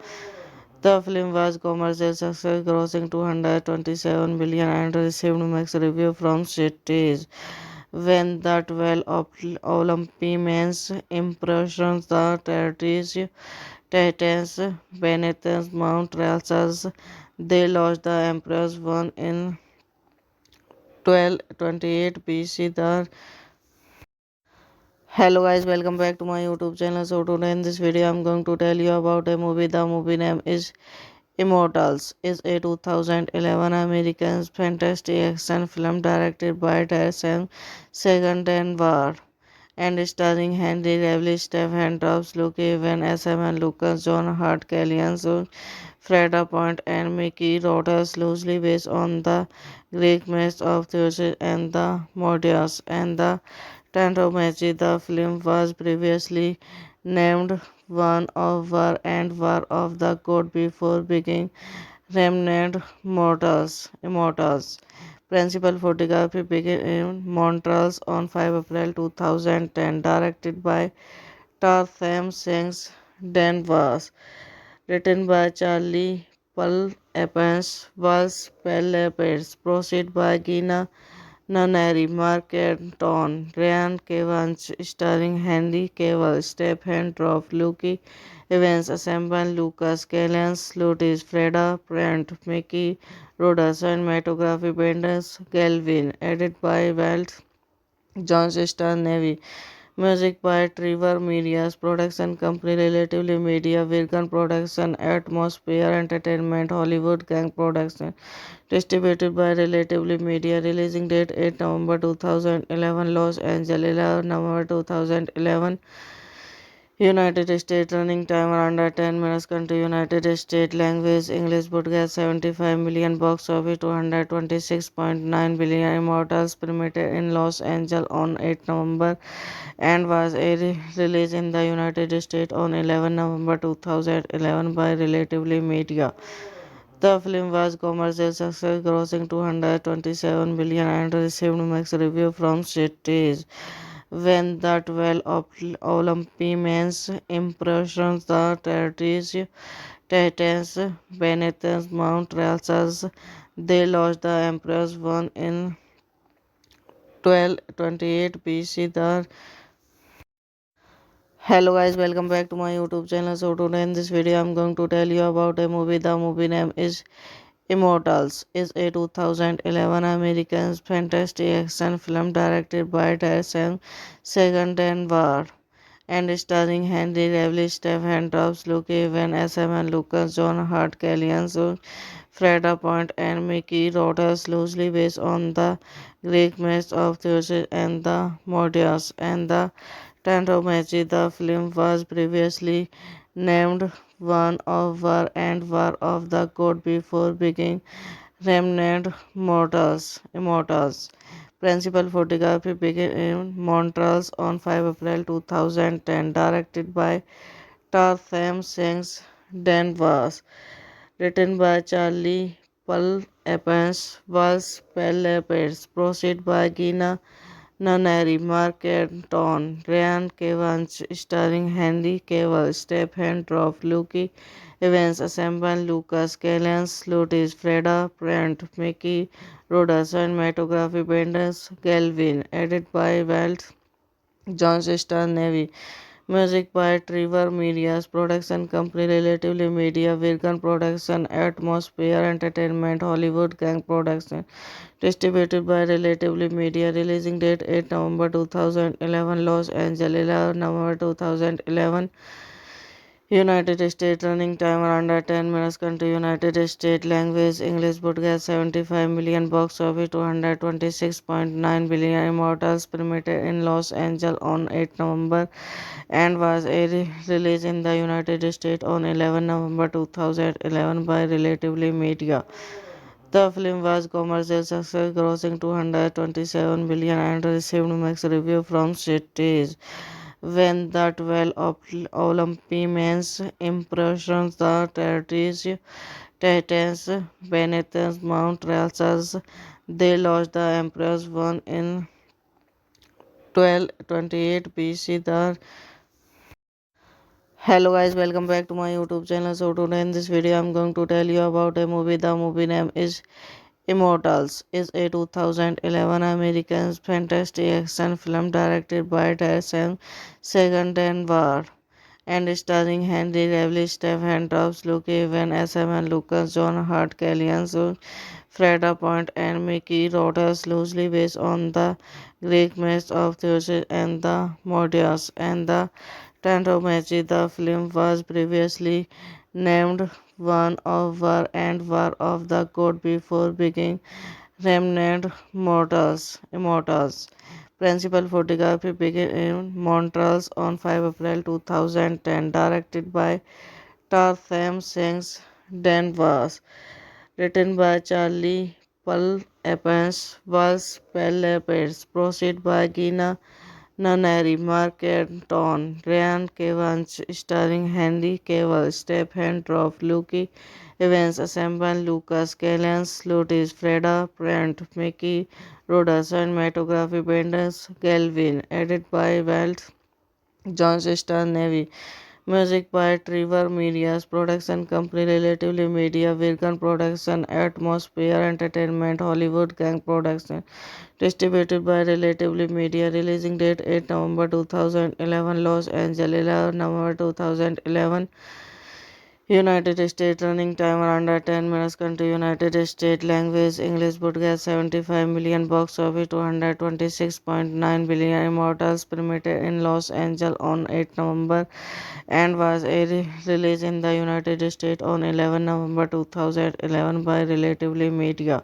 The film was commercial success, grossing 227 million and received mixed reviews from critics. When the 12 Olympians impressions the territories Titans beneath Mount Ralsas, they lost the Emperor's one in 1228 BC. Hello guys, welcome back to my YouTube channel. So today in this video I'm going to tell you about a movie. The movie name is Immortals. Is a 2011 American fantasy action film directed by Tyson Segendenvar and starring Henry Cavill, Stephen Drops, Luke Evans, S.M. Lucas, John Hart, Kellyanne Freda Point, and Mickey Rodas, loosely based on the Greek myths of Zeus and the Mordias and the Tantomachi. The film was previously named One of War and War of the God before being renamed Immortals. Principal photography began in Montreal on 5 April 2010, directed by Tarsem Sings Danvers, written by Charlie Paul Evans, was Pellepers, proceed by Gina Nunnery, Mark Anton, Ryan Cavanagh, starring Henry Cavill, Stephen Droff, Luke Evans, Assemble Lucas, Kellyanne Slutis, Freda Brent, Mickey Rodas, cinematography Benders Galvin, edited by Walt Johnston Navy. Music by Trevor Media's production company Relatively Media, Virgin Production, Atmosphere Entertainment, Hollywood Gang Production. Distributed by Relatively Media. Releasing date 8 November 2011, Los Angeles 11 November 2011. United States running time under 10 minutes. Country United States language English broadcast 75 million box office 226.9 billion immortals premiered in Los Angeles on 8 November and was released in the United States on 11 November 2011 by Relatively Media. The film was commercial success, grossing 227 million and received mixed reviews from critics. When the 12 Olympians impressions the territories Titans beneath Mount Ralsas, they lost the Emperor's one in 1228 BC. Hello guys, welcome back to my YouTube channel. So today in this video I'm going to tell you about a movie. The movie name is Immortals. Is a 2011 American fantasy action film directed by Tyson Segendenvar and starring Henry Cavill, Stephen Drops, Luke Evan, SM and Lucas, John Hart, Kellyanne Freda Point, and Mickey Rodas, loosely based on the Greek myths of Zeus and the Mordias and the Tantomachi. The film was previously named One of War and War of the God before being Remnant Immortals. Principal photography began in Montreal on 5 April 2010, directed by Tarsem Singh Danvers, written by Charlie Paul Evans, was Pellepers, proceed by Gina Nunnery, Mark Anton, Ryan Evans, starring Henry Cavill, Stephen Droff, Luke Evans, Assemble Lucas, Kellyanne Lutis, Freda Brent, Mickey Rodas, cinematography Benders, Galvin, edited by Walt Johnston Navy. Music by Trevor Media's production company Relatively Media, Virgin Production, Atmosphere Entertainment, Hollywood Gang Production. Distributed by Relatively Media. Releasing date 8 November 2011, Los Angeles, 11 November 2011. United States. Running time under 10 minutes. Country United States. Language English. Broadcast 75 million. Box office 226.9 billion. Immortals premiered in Los Angeles on 8 November and was released in the United States on 11 November 2011 by Relatively Media. The film was commercial success, grossing 227 million and received mixed reviews from critics. When the 12 Olympians impressions the territories Titans beneath Mount Ralsas, they lost the Emperor's one in 1228 BC. Hello guys, welcome back to my YouTube channel. So today in this video I'm going to tell you about a movie. The movie name is Immortals. Is a 2011 American fantasy action film directed by Tyson Segendenvar and starring Henry Cavill, Stephen Drops, Luke Evan, SM and Lucas, John Hart, Kellyanne Freda Point, and Mickey Rodas, loosely based on the Greek myths of Zeus and the Mordias and the Tantomachi. The film was previously named One of War and War of the God before being Remnant Immortals. Principal photography began in Montreal on 5 April 2010, directed by Tarsem Singh Danvers, written by Charlie Paul Evans, was Pellepers, proceed by Gina Nunnery, Mark Anton, Ryan Evans, starring Henry Cavill, Stephen Droff, Luke Evans, Assemble Lucas, Kellyanne Lutis, Freda Brent, Mickey Rodas, cinematography Benders, Galvin, edited by Walt Johnston Navy. Music by Trevor Media's production company Relatively Media, Virgin Production, Atmosphere Entertainment, Hollywood Gang Production. Distributed by Relatively Media. Releasing date 8 November 2011, Los Angeles, 11 November 2011. United States. Running time under 10 minutes. Country United States. Language English. Broadcast 75 million. Box office 226.9 billion. Immortals premiered in Los Angeles on 8 November and was released in the United States on 11 November 2011 by Relatively Media.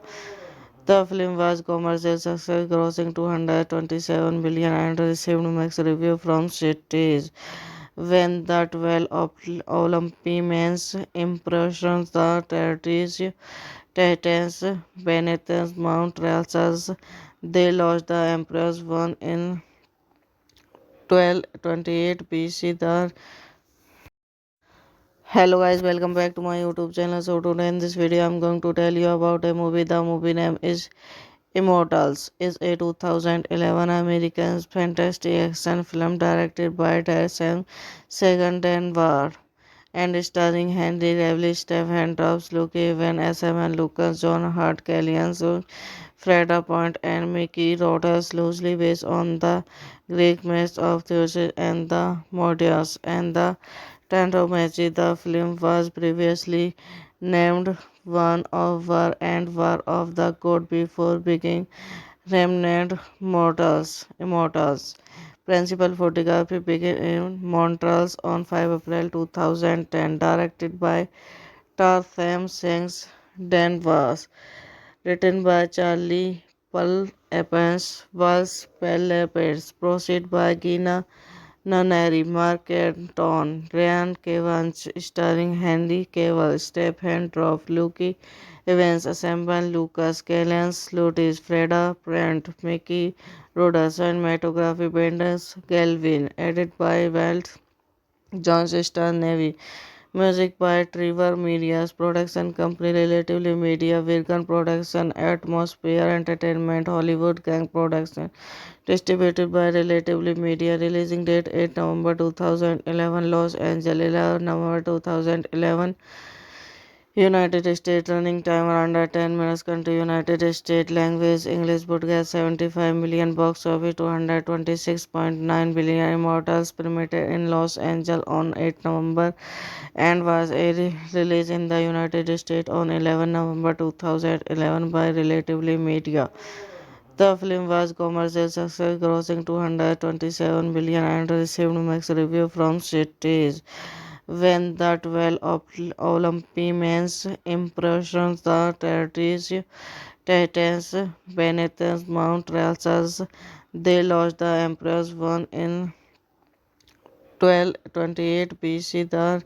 The film was commercial success, grossing 227 million and received mixed reviews from critics. When the 12 Olympians impressions the territories Titans beneath Mount Ralsas, they lost the Emperor's one in 1228 BC. Hello guys, welcome back to my YouTube channel. So today in this video I'm going to tell you about a movie. The movie name is Immortals is a 2011 American fantasy action film directed by Tyson Segendenvar and starring Henry Cavill, Stephen Drops, Luke Evans, SM and Lucas, John Hart, Kellyanne Freda Point, and Mickey Rodas, loosely based on the Greek myths of Theseus and the Mordias and the Tantomachi. The film was previously named One of War and War of the God before being Remnant Immortals. Principal photography began in Montreal on 5 April 2010, directed by Tarsem Singh Danvers, written by Charlie Paul Evans, was Pellepes, proceed by Gina Nunnery, Mark Anton, Ryan Cavanagh, starring Henry Cavill, Stephen Droff, Luke Evans, Assemble Lucas, Kellyanne Lutis, Freda Brent, Mickey Rodas, cinematography Benders Galvin, edited by Walt Johnston Navy. Music by Trevor Media's production company Relatively Media, Virgin Production, Atmosphere Entertainment, Hollywood Gang Production. Distributed by Relatively Media. Releasing date 8 November 2011, Los Angeles 11 November 2011. United States. Running time under 10 minutes. Country United States. Language English. Broadcast 75 million. Box office 226.9 billion. Immortals premiered in Los Angeles on 8 November and was released in the United States on 11 November 2011 by Relatively Media. The film was commercial success, grossing 227 billion and received mixed reviews from critics. When the 12 Olympians impressions the territories Titans beneath Mount Ralsas, they lost the Emperor's one in 1228 BC.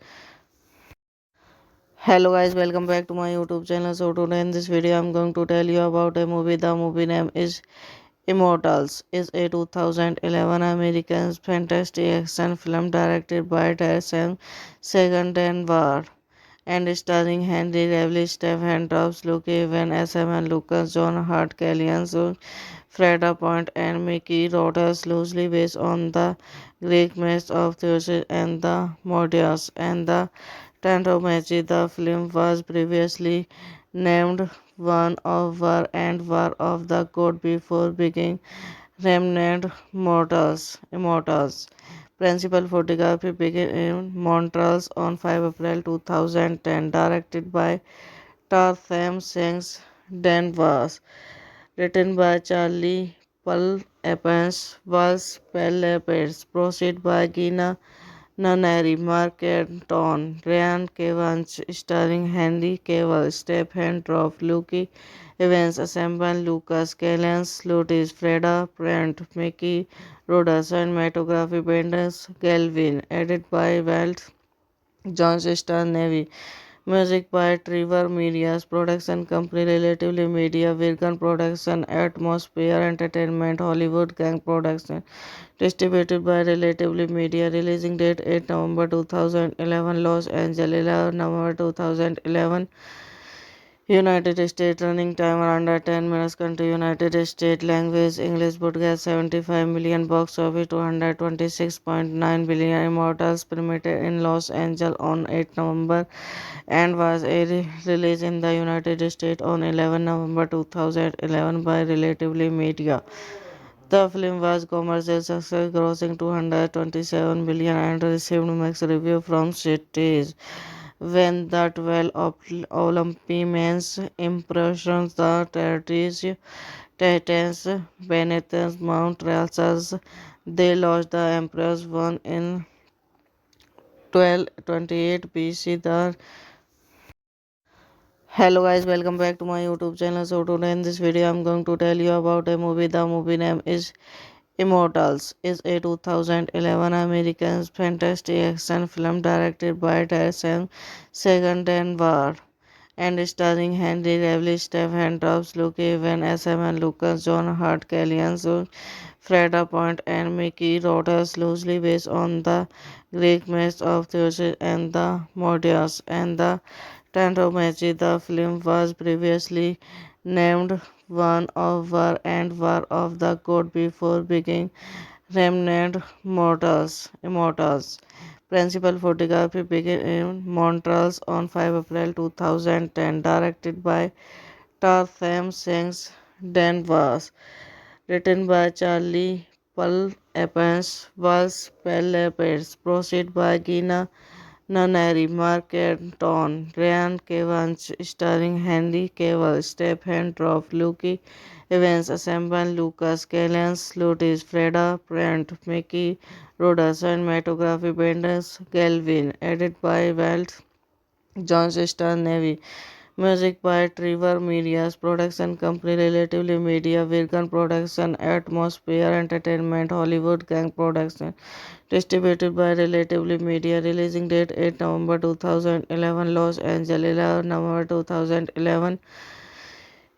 Hello guys, welcome back to my YouTube channel. So today in this video I'm going to tell you about a movie. The movie name is Immortals. Is a 2011 American fantasy action film directed by Tyson Segendenvar and starring Henry Cavill, Stephen Drops, Luke Evans, SM and Lucas, John Hart, Kellyanne Freda Point, and Mickey Rodas, loosely based on the Greek myths of Theseus and the Mordias and the Tantomachi. The film was previously named One of War and War of the God before being Remnant Immortals. Principal photography began in Montreal on 5 April 2010, directed by Tarsem Singh Danvers, written by Charlie Paul Evans, was Pellepes, proceed by Gina Nunnery, Mark Anton, Ryan Cavanagh, starring Henry Cavill, Stephen Droff, Luke Evans, Assemble Lucas, Kellyanne Lutis, Freda Brent, Mickey Rodas, cinematography Benders Galvin, edited by Walt Johnston Navy. Music by Trevor Media's production company Relatively Media, Virgin Production, Atmosphere Entertainment, Hollywood Gang Production. Distributed by Relatively Media. Releasing date 8 November 2011, Los Angeles 11 November 2011. United States. Running time under 10 minutes. Country United States. Language English. Broadcast 75 million. Box office 226.9 billion. Immortals premiered in Los Angeles on 8 November and was released in the United States on 11 November 2011 by Relatively Media. The film was commercial success, grossing 227 billion and received mixed reviews from critics. When the 12 Olympians impressions the territories Titans beneath Mount Ralsas, they lost the Emperor's one in 1228 BC. Hello guys, welcome back to my YouTube channel. So today in this video I'm going to tell you about a movie. The movie name is Immortals. Is a 2011 American fantasy action film directed by Tyson Segendenvar and starring Henry Cavill, Stephen Drops, Luke Evans, SM and Lucas, John Hart, Kellyanne Freda Point, and Mickey Rodas, loosely based on the Greek myths of Theseus and the Mordias and the Tantomachi. The film was previously named one of War and War of the God before beginning Remnant Immortals. Principal photography began in Montreal on 5 April 2010, directed by Tarsem Singh Danvers, written by Charlie Paul Evans, was Pellepes, proceed by Gina Nunnery, Mark Anton, Ryan Cavanagh, starring Henry Cavill, Stephen Droff, Luke Evans, Assemble Lucas, Callan Lutis, Freda Brent, Mickey Rodas, cinematography Benders Galvin, edited by Walt Johnston Navy. Music by Trevor Media's production company Relatively Media, Virgin Production, Atmosphere Entertainment, Hollywood Gang Production. Distributed by Relatively Media. Releasing date 8 November 2011, Los Angeles 11 November 2011.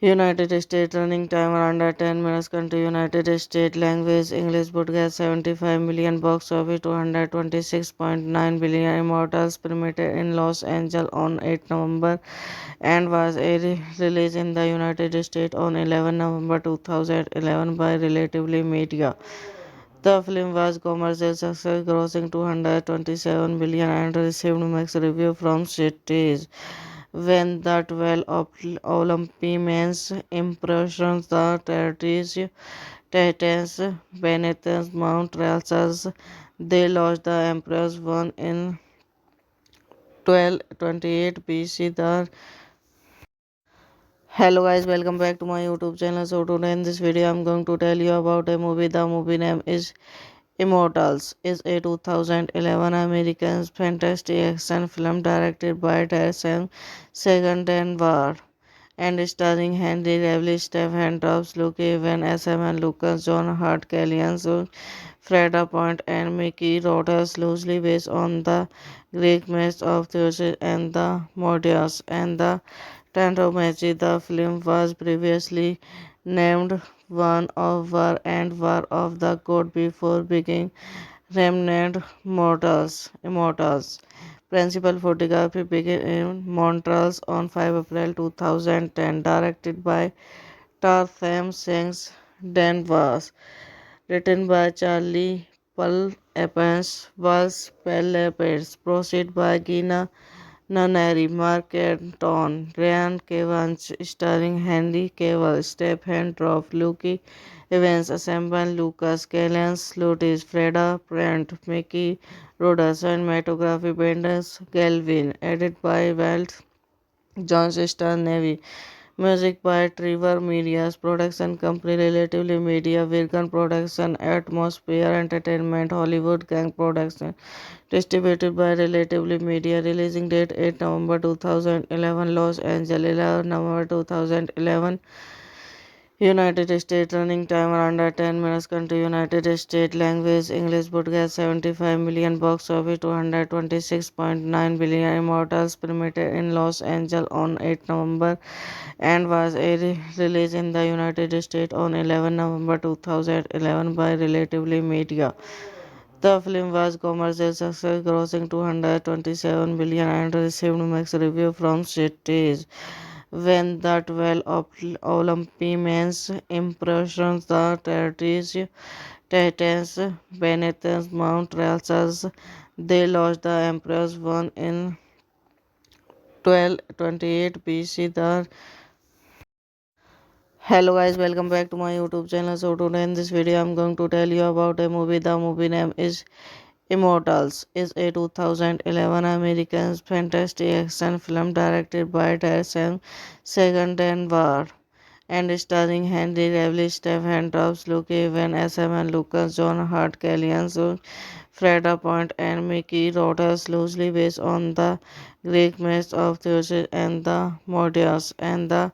United States. Running time under 10 minutes. Country United States. Language English. Broadcast 75 million. Box office 226.9 billion. Immortals premiered in Los Angeles on 8 November and was released in the United States on 11 November 2011 by Relatively Media. The film was commercial success, grossing 227 million and received mixed reviews from critics. When the 12 Olympians impressions the territories Titans beneath Mount Ralsas, they lost the Emperor's one in 1228 BC. Hello guys, welcome back to my YouTube channel. So today in this video I'm going to tell you about a movie. The movie name is Immortals. Is a 2011 American fantasy action film directed by Tarsem Segandanvar and starring Henry Cavill, Stephen Drops, Luke Evans, SM Lucas, John Hart, Kellyanne Freda Point, and Mickey Rodas, loosely based on the Greek myths of Theseus and the Mordias and the Tantromachi. The film was previously named One of War and War of the God before beginning Remnant Immortals. Principal photography began in Montreal on 5 April 2010, directed by Tarsem Singh Danvers, written by Charlie Paul Evans, was Pellepes, proceed by Gina Nunnery, Mark Anton, Ryan Cavanagh, starring Henry Cavill, Stephen Droff, Luke Evans, Assemble Lucas, Callan Lutis, Freda Brent, Mickey Rodas, cinematography Benders Galvin, edited by Walt Johnston Navy. Music by Trevor Media's production company Relatively Media, Virgin Production, Atmosphere Entertainment, Hollywood Gang Production. Distributed by Relatively Media. Releasing date 8 November 2011, Los Angeles 11 November 2011. United States. Running time under 10 minutes. Country United States. Language English. Broadcast 75 million. Box office 226.9 billion. Immortals premiered in Los Angeles on 8 November and was released in the United States on 11 November 2011 by Relatively Media. The film was commercial success, grossing 227 million and received mixed reviews from critics. When the 12 Olympians impressions the territories Titans beneath Mount Ralsas, they lost the Emperor's one in 1228 BC. Hello guys, welcome back to my YouTube channel. So today in this video I'm going to tell you about a movie. The movie name is Immortals. Is a 2011 American fantasy action film directed by Tarsem Segandanvar and starring Henry Cavill, Stephen Drops, Luke Evans, SM Lucas, John Hart, Kellyanne Freda Point, and Mickey Rodas, loosely based on the Greek myths of Theseus and the Mordias and the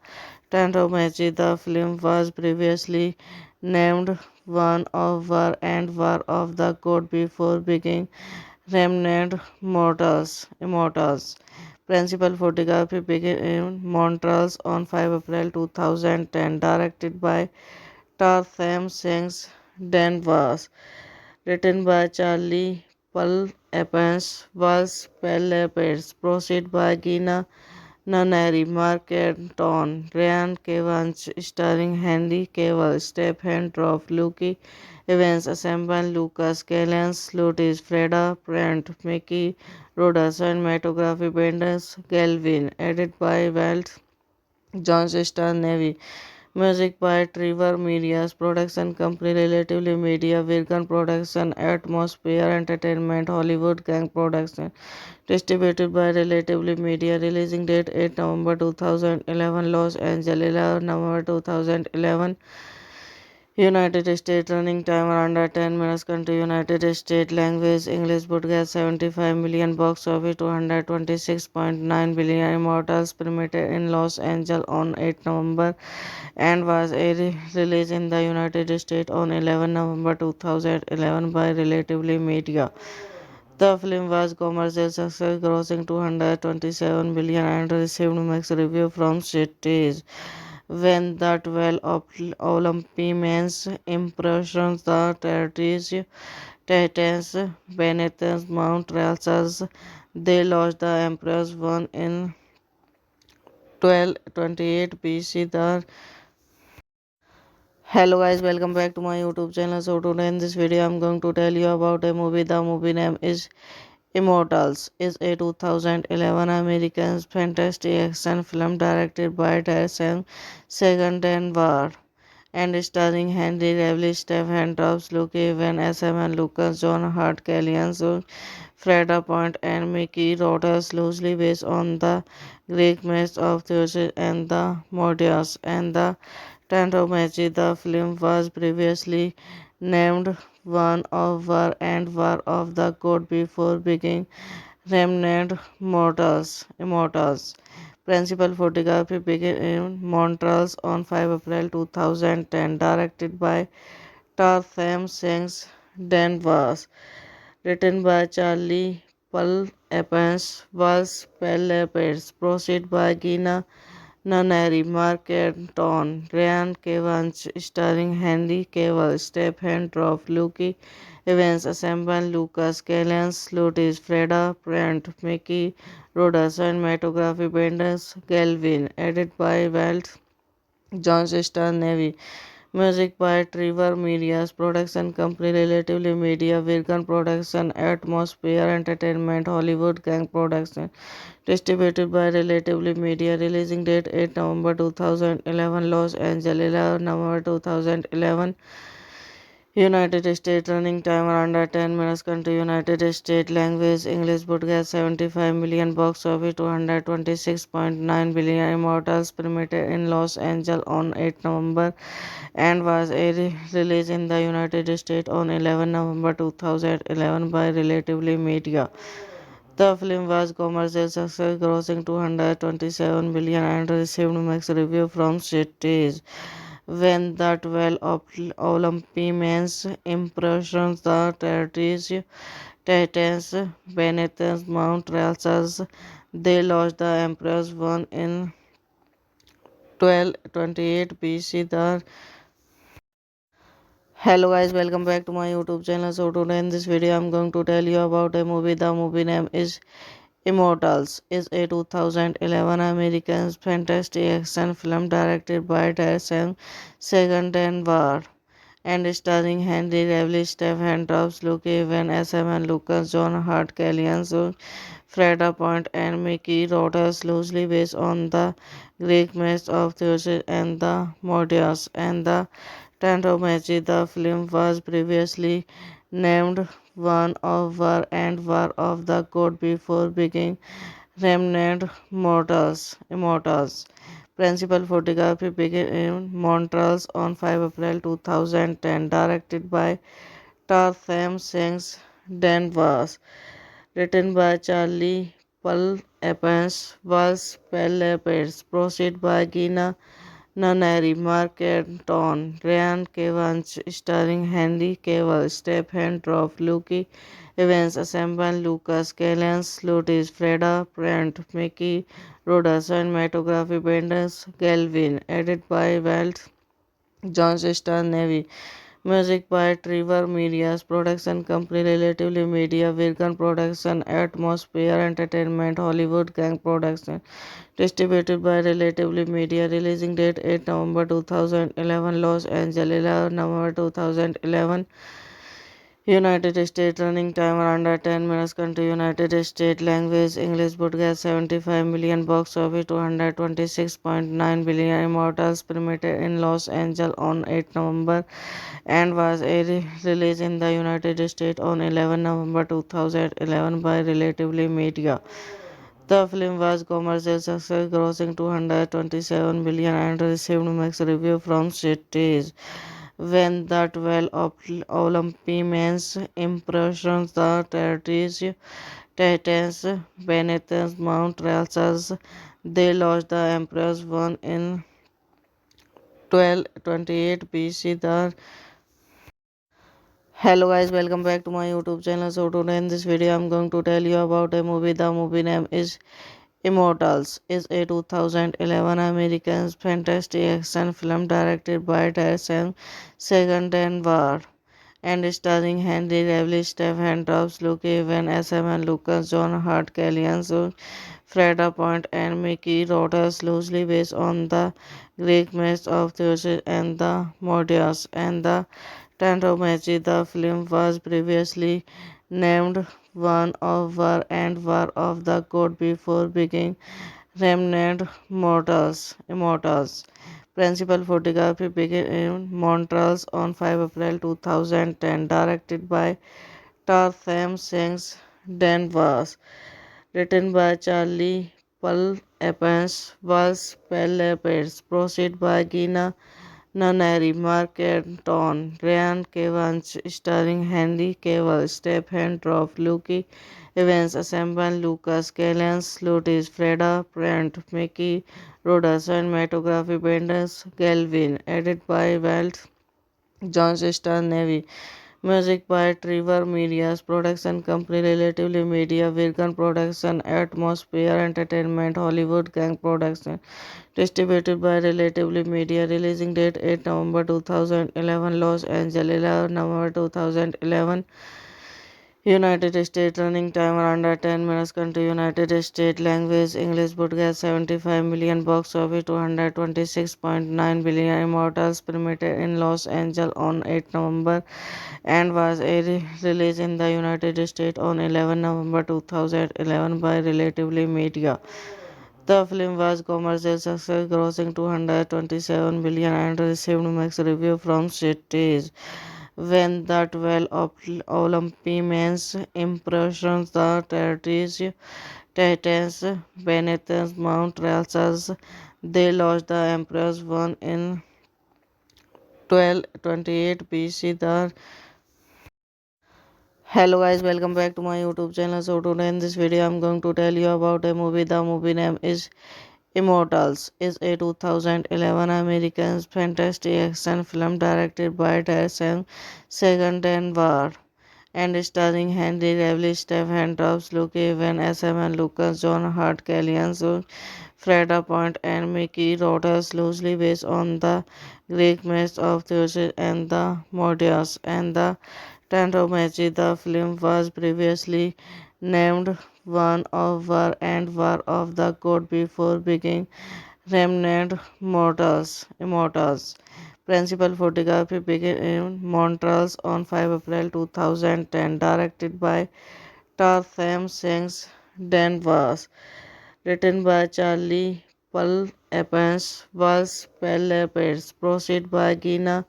Tantromachi. The film was previously named One of War and War of the God before beginning Remnant Immortals. Principal photography began in Montreal on 5 April 2010, directed by Tarsem Singh Danvers, written by Charlie Paul Evans, was Pellepes, proceed by Gina Nunnery, Mark Anton, Ryan Evans, starring Henry Cavill, Stephen Droff, Luke Evans, Assemble, Lucas Callens, Lutis, Freda, Brent, Mickey, Rhoda, cinematography, Benders, Galvin, edit by Walt, John Star Navy. Music by Trevor Media's production company Relatively Media, Virgin Production, Atmosphere Entertainment, Hollywood Gang Production. Distributed by Relatively Media. Releasing date 8 November 2011, Los Angeles 11 November 2011. United States. Running time under 10 minutes. Country United States. Language English. Broadcast 75 million. Box office 226.9 billion. Immortals premiered in Los Angeles on 8 November and was released in the United States on 11 November 2011 by Relatively Media. The film was commercial success, grossing 227 million and received mixed reviews from critics. When the 12 Olympians impressions the territories Titans, Benetton's Mount Ralsas, they lost the Emperor's one in 1228 BC. Hello guys, welcome back to my YouTube channel. So today in this video I'm going to tell you about a movie. The movie name is Immortals. Is a 2011 American fantasy action film directed by Darren Segendenvar and starring Henry Cavill, Stephen Drops, Luke Evans, SM and Lucas, John Hart, Kellyanne Freda Point and Mickey Rodas, loosely based on the Greek myths of Theseus and the Mordias and the Tantomachi. The film was previously named One of War and War of the God before being renamed Immortals. Principal photography began in Montreal on 5 April 2010. Directed by Tarsem Sings Danvers. Written by Charlie Pull Evans, was Pellepets. Proceed by Gina Nunnery, Mark Anton, Ryan Evans, starring Henry Cavill, Stephen Droff, Luke Evans, Assemble, Lucas Callens, Lutis, Freda, Brent, Mickey, Rhoda, cinematography, Benders, Galvin, edit by Walt, John Star Navy. Music by Trevor Media's production company Relatively Media, Virgin Production, Atmosphere Entertainment, Hollywood Gang Production. Distributed by Relatively Media. Releasing date 8 November 2011, Los Angeles 11 November 2011. United States. Running time under 10 minutes. Country United States. Language English. Broadcast 75 million. Box office 226.9 billion. Immortals premiered in Los Angeles on 8 November and was released in the United States on 11 November 2011 by Relatively Media. The film was commercial success, grossing 227 million and received mixed reviews from critics. When the 12 Olympians impressions the territories Titans, Benetton's Mount Ralsas, they lost the Emperor's one in 1228 BC. Hello guys, welcome back to my YouTube channel. So today in this video I'm going to tell you about a movie. The movie name is Immortals. Is a 2011 American fantasy action film directed by Darren Segendenvar and starring Henry Cavill, Stephen Drops, Luke Evans, SM and Lucas, John Hart, Kellyanne Freda Point and Mickey Rodas, loosely based on the Greek myths of Theseus and the Mordias and the Tantomachi. The film was previously named One of War and War of the God before being renamed Immortals. Principal photography began in Montreal on 5 April 2010. Directed by Tarsem Sings Danvers. Written by Charlie Pull Evans, was Pellepets. Proceed by Gina Nunnery, Mark Anton, Ryan Evans, starring Henry Cavill, Stephen Droff, Luke Evans, Assemble, Lucas Callens, Lutis, Freda, Brent, Mickey, Rhoda, cinematography, Benders, Galvin, edit by Walt, John Star Navy. Music by Trevor Media's production company Relatively Media, Virgin Production, Atmosphere Entertainment, Hollywood Gang Production. Distributed by Relatively Media. Releasing date 8 November 2011, Los Angeles 11 November 2011. United States. Running time under 10 minutes. Country United States. Language English. Broadcast 75 million. Box office 226.9 billion. Immortals premiered in Los Angeles on 8 November and was released in the United States on 11 November 2011 by Relatively Media. The film was commercial success, grossing 227 million and received mixed reviews from critics. When the 12 Olympians impressions the territories Titans beneath Mount Ralsas, they lost the Emperor's one in 1228 BC. Hello guys, welcome back to my YouTube channel. So today in this video I'm going to tell you about a movie. The movie name is Immortals. Is a 2011 American fantasy action film directed by Tyson Segendenvar and starring Henry Cavill, Stephen Drops, Luke Evan, S.M. Lucas, John Hart, Kellyanne Freda Point, and Mickey Rodas, loosely based on the Greek myths of Theseus and the Modius and the Tantromachi. The film was previously named One of War and War of the God before being Remnant Immortals. Principal photography began in Montreal on 5 April 2010. Directed by Tarsem Sings Danvers. Written by Charlie Pull Evans. Was Pellepets. Proceed by Gina Nunnery, Mark Anton, Ryan Evans, starring Henry Cavill, Stephen Droff, Luke Evans, Assemble Lucas, Kellyanne Slutis, Freda Brent, Mickey Rodas, cinematography Benders Galvin, edited by Walt Johnston Navy. Music by Trevor Media's production company Relatively Media, Virgin Production, Atmosphere Entertainment, Hollywood Gang Production. Distributed by Relatively Media. Releasing date 8 November 2011, Los Angeles 11 November 2011. United States. Running time under 10 minutes. Country United States. Language English. Broadcast 75 million. Box office 226.9 billion. Immortals premiered in Los Angeles on 8 November and was released in the United States on 11 November 2011 by Relatively Media. The film was commercial success, grossing 227 million and received mixed reviews from critics. When the 12 Olympians impressions the territories Titans beneath Mount Ralsas, they lost the Emperor's one in 1228 BC. Hello guys, welcome back to my YouTube channel. So today in this video I'm going to tell you about a movie. The movie name is Immortals. Is a 2011 American fantasy action film directed by Tyson Segendenvar and starring Henry Cavill, Stephen Drops, Luke Evan, S.M. Lucas, John Hart, Kellyanne Freda Point, and Mickey Rodas, loosely based on the Greek myths of Theseus and the Modius and the Tantromachi. The film was previously named One of War and War of the God before being Remnant Immortals. Principal photography began in Montreal on 5 April 2010. Directed by Tarsem Sings Danvers. Written by Charlie Pull Evans. Was Pellepets. Proceed by Gina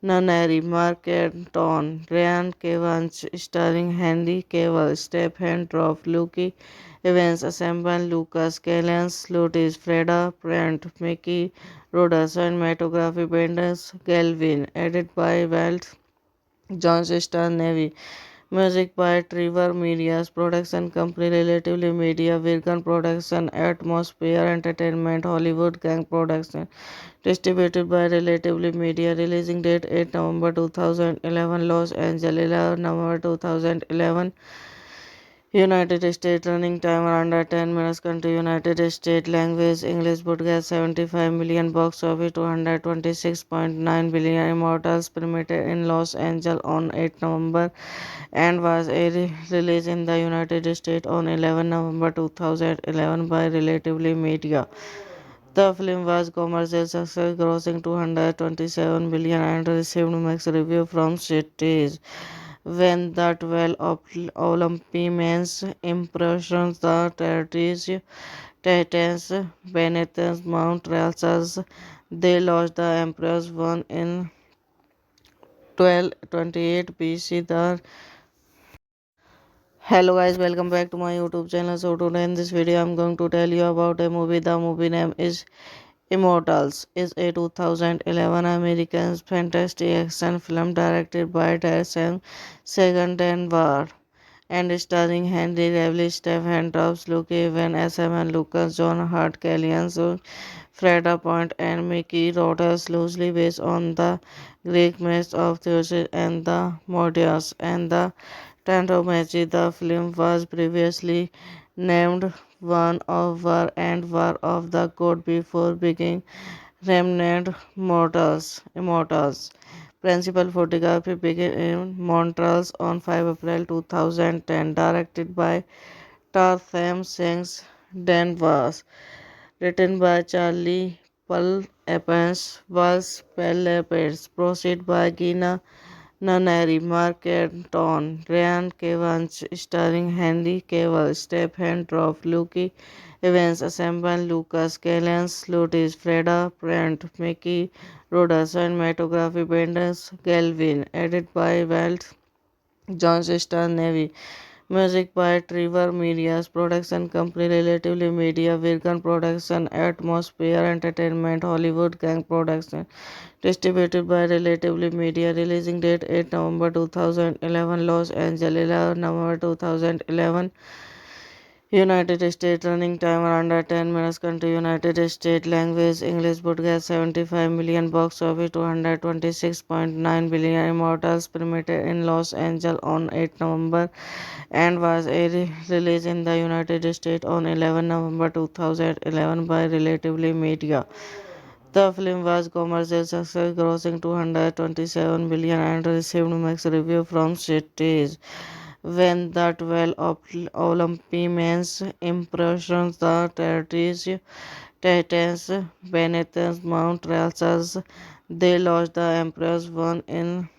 Nunnery, Mark Anton, Ryan Evans, starring Henry Cavill, Stephen Droff, Luke Evans, Assemble Lucas, Kellyanne Slutis, Freda Brent, Mickey Rodas, cinematography Benders Galvin, edited by Walt Johnston Navy. Music by Trevor Media's production company Relatively Media, Virgin Production, Atmosphere Entertainment, Hollywood Gang Production. Distributed by Relatively Media. Releasing date 8 November 2011, Los Angeles 11 November 2011. United States running time under 10 minutes. Country United States language English broadcast 75 million box office 226.9 billion immortals premiered in Los Angeles on 8 November and was released in the United States on 11 November 2011 by Relatively Media. The film was commercial success, grossing 227 billion and received mixed reviews from critics. When the 12 Olympians impressions the territories Titans beneath Mount Ralsas, they lost the Emperor's one in 1228 BC. Hello guys, welcome back to my YouTube channel. So today in this video I'm going to tell you about a movie. The movie name is Immortals. Is a 2011 American fantasy action film directed by Darren Segendenvar and starring Henry Cavill, Stephen Drops, Luke Evan, S.M. Lucas, John Hart, Kellyanne Freda Point, and Mickey Rodas, loosely based on the Greek myths of Zeus and the Modius and the Tantomachi. The film was previously named One of War and War of the God before being Remnant Immortals. Principal photography began in Montreal on 5 April 2010, directed by Tarsem Singh Danvers, written by Charlie Paul Evans, was Pellepets, proceed by Gina Nunnery, Mark Anton, Ryan Evans, starring Henry Cavill, Stephen Droff, Luke Evans, Assemble Lucas, Kellyanne Slutis, Freda Brent, Mickey Rodas, cinematography Benders Galvin, edited by Walt John Star Navy. Music by Trevor Media's production company Relatively Media, Virgin Production, Atmosphere Entertainment, Hollywood Gang Production. Distributed by Relatively Media. Releasing date 8 November 2011, Los Angeles 11 November 2011. United States running time under 10 minutes. Country United States language English broadcast 75 million box office 226.9 billion immortals premiered in Los Angeles on 8 November and was released in the United States on 11 November 2011 by Relatively Media. The film was commercial success, grossing 227 billion and received mixed reviews from critics. When the 12 Olympians impressions the territories Titans beneath Mount Ralsas, they lost the Emperor's one in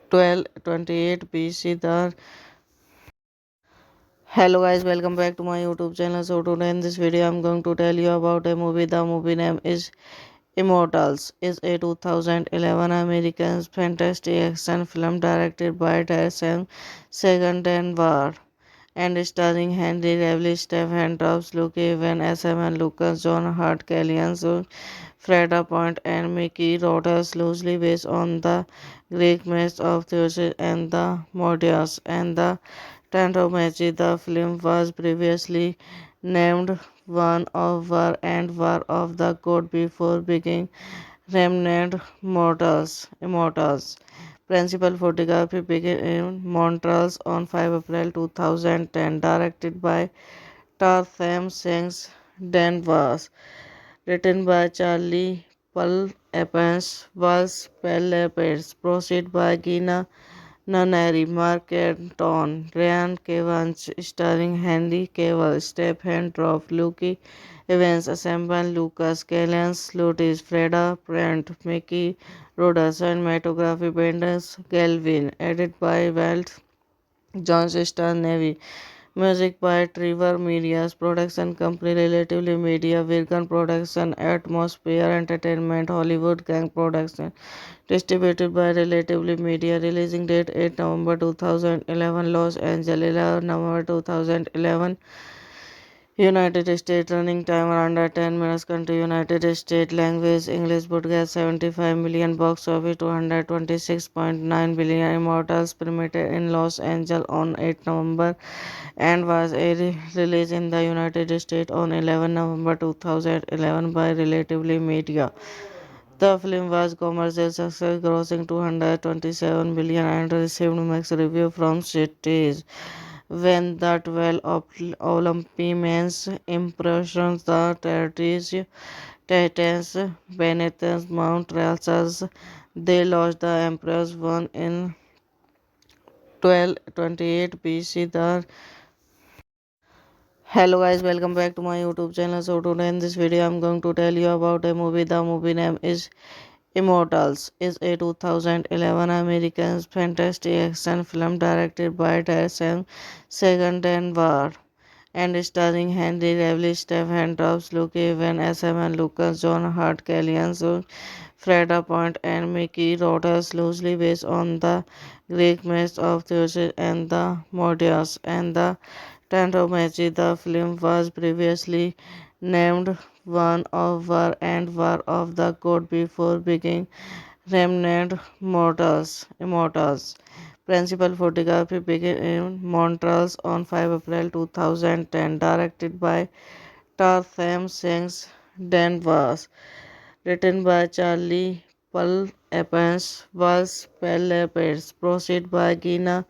1228 BC. Hello guys, welcome back to my YouTube channel. So today in this video I'm going to tell you about a movie. The movie name is Immortals. Is a 2011 American fantasy action film directed by Darren Segendenvar and starring Henry Cavill, Stephen Drops, Luke Evan, S.M. Lucas, John Hart, Kellyanne Freda Point, and Mickey Rodas, loosely based on the Greek myths of Zeus and the Modius and the Tantomachi. The film was previously named One of War and War of the God before being Remnant Immortals. Principal photography began in Montreal on 5 April 2010, directed by Tarsem Singh Danvers, written by Charlie Paul Evans, was Pellepets, proceed by Gina Nunnery, Mark Anton, Ryan Evans, starring Henry Cavill, Stephen Droff, Luke Evans, Assemble Lucas, Kellyanne Slutis, Freda Brent, Mickey Rodas, cinematography Benders Galvin, edited by Walt John Star Navy. Music by Trevor Media's production company Relatively Media, Virgin Production, Atmosphere Entertainment, Hollywood Gang Production. Distributed by Relatively Media. Releasing date 8 November 2011, Los Angeles 11 November 2011. United States running time under 10 minutes. Country United States language English broadcast 75 million box office 226.9 billion immortals premiered in Los Angeles on 8 November and was released in the United States on 11 November 2011 by Relatively Media. The film was commercial success, grossing 227 billion and received mixed reviews from critics. When the 12 Olympians impressions the territories Titans beneath Mount Ralsas, they lost the emperor's one in 1228 BC. Hello guys, welcome back to my YouTube channel. So today in this video I'm going to tell you about a movie. The movie name is Immortals. Is a 2011 American fantasy action film directed by Darren Segandenvar and starring Henry Cavill, Stephen Drops, Luke Evan, SM and Lucas, John Hart, Kellyanne Freda Point, and Mickey Rodas, loosely based on the Greek myths of Zeus and the Mordias and the Tantomachi. The film was previously named One of War and War of the God before being Remnant Immortals. Principal photography began in Montreal on 5 April 2010, directed by Tarsem Singh Danvers, written by Charlie Paul Evans, was Pellepets, proceed by Gina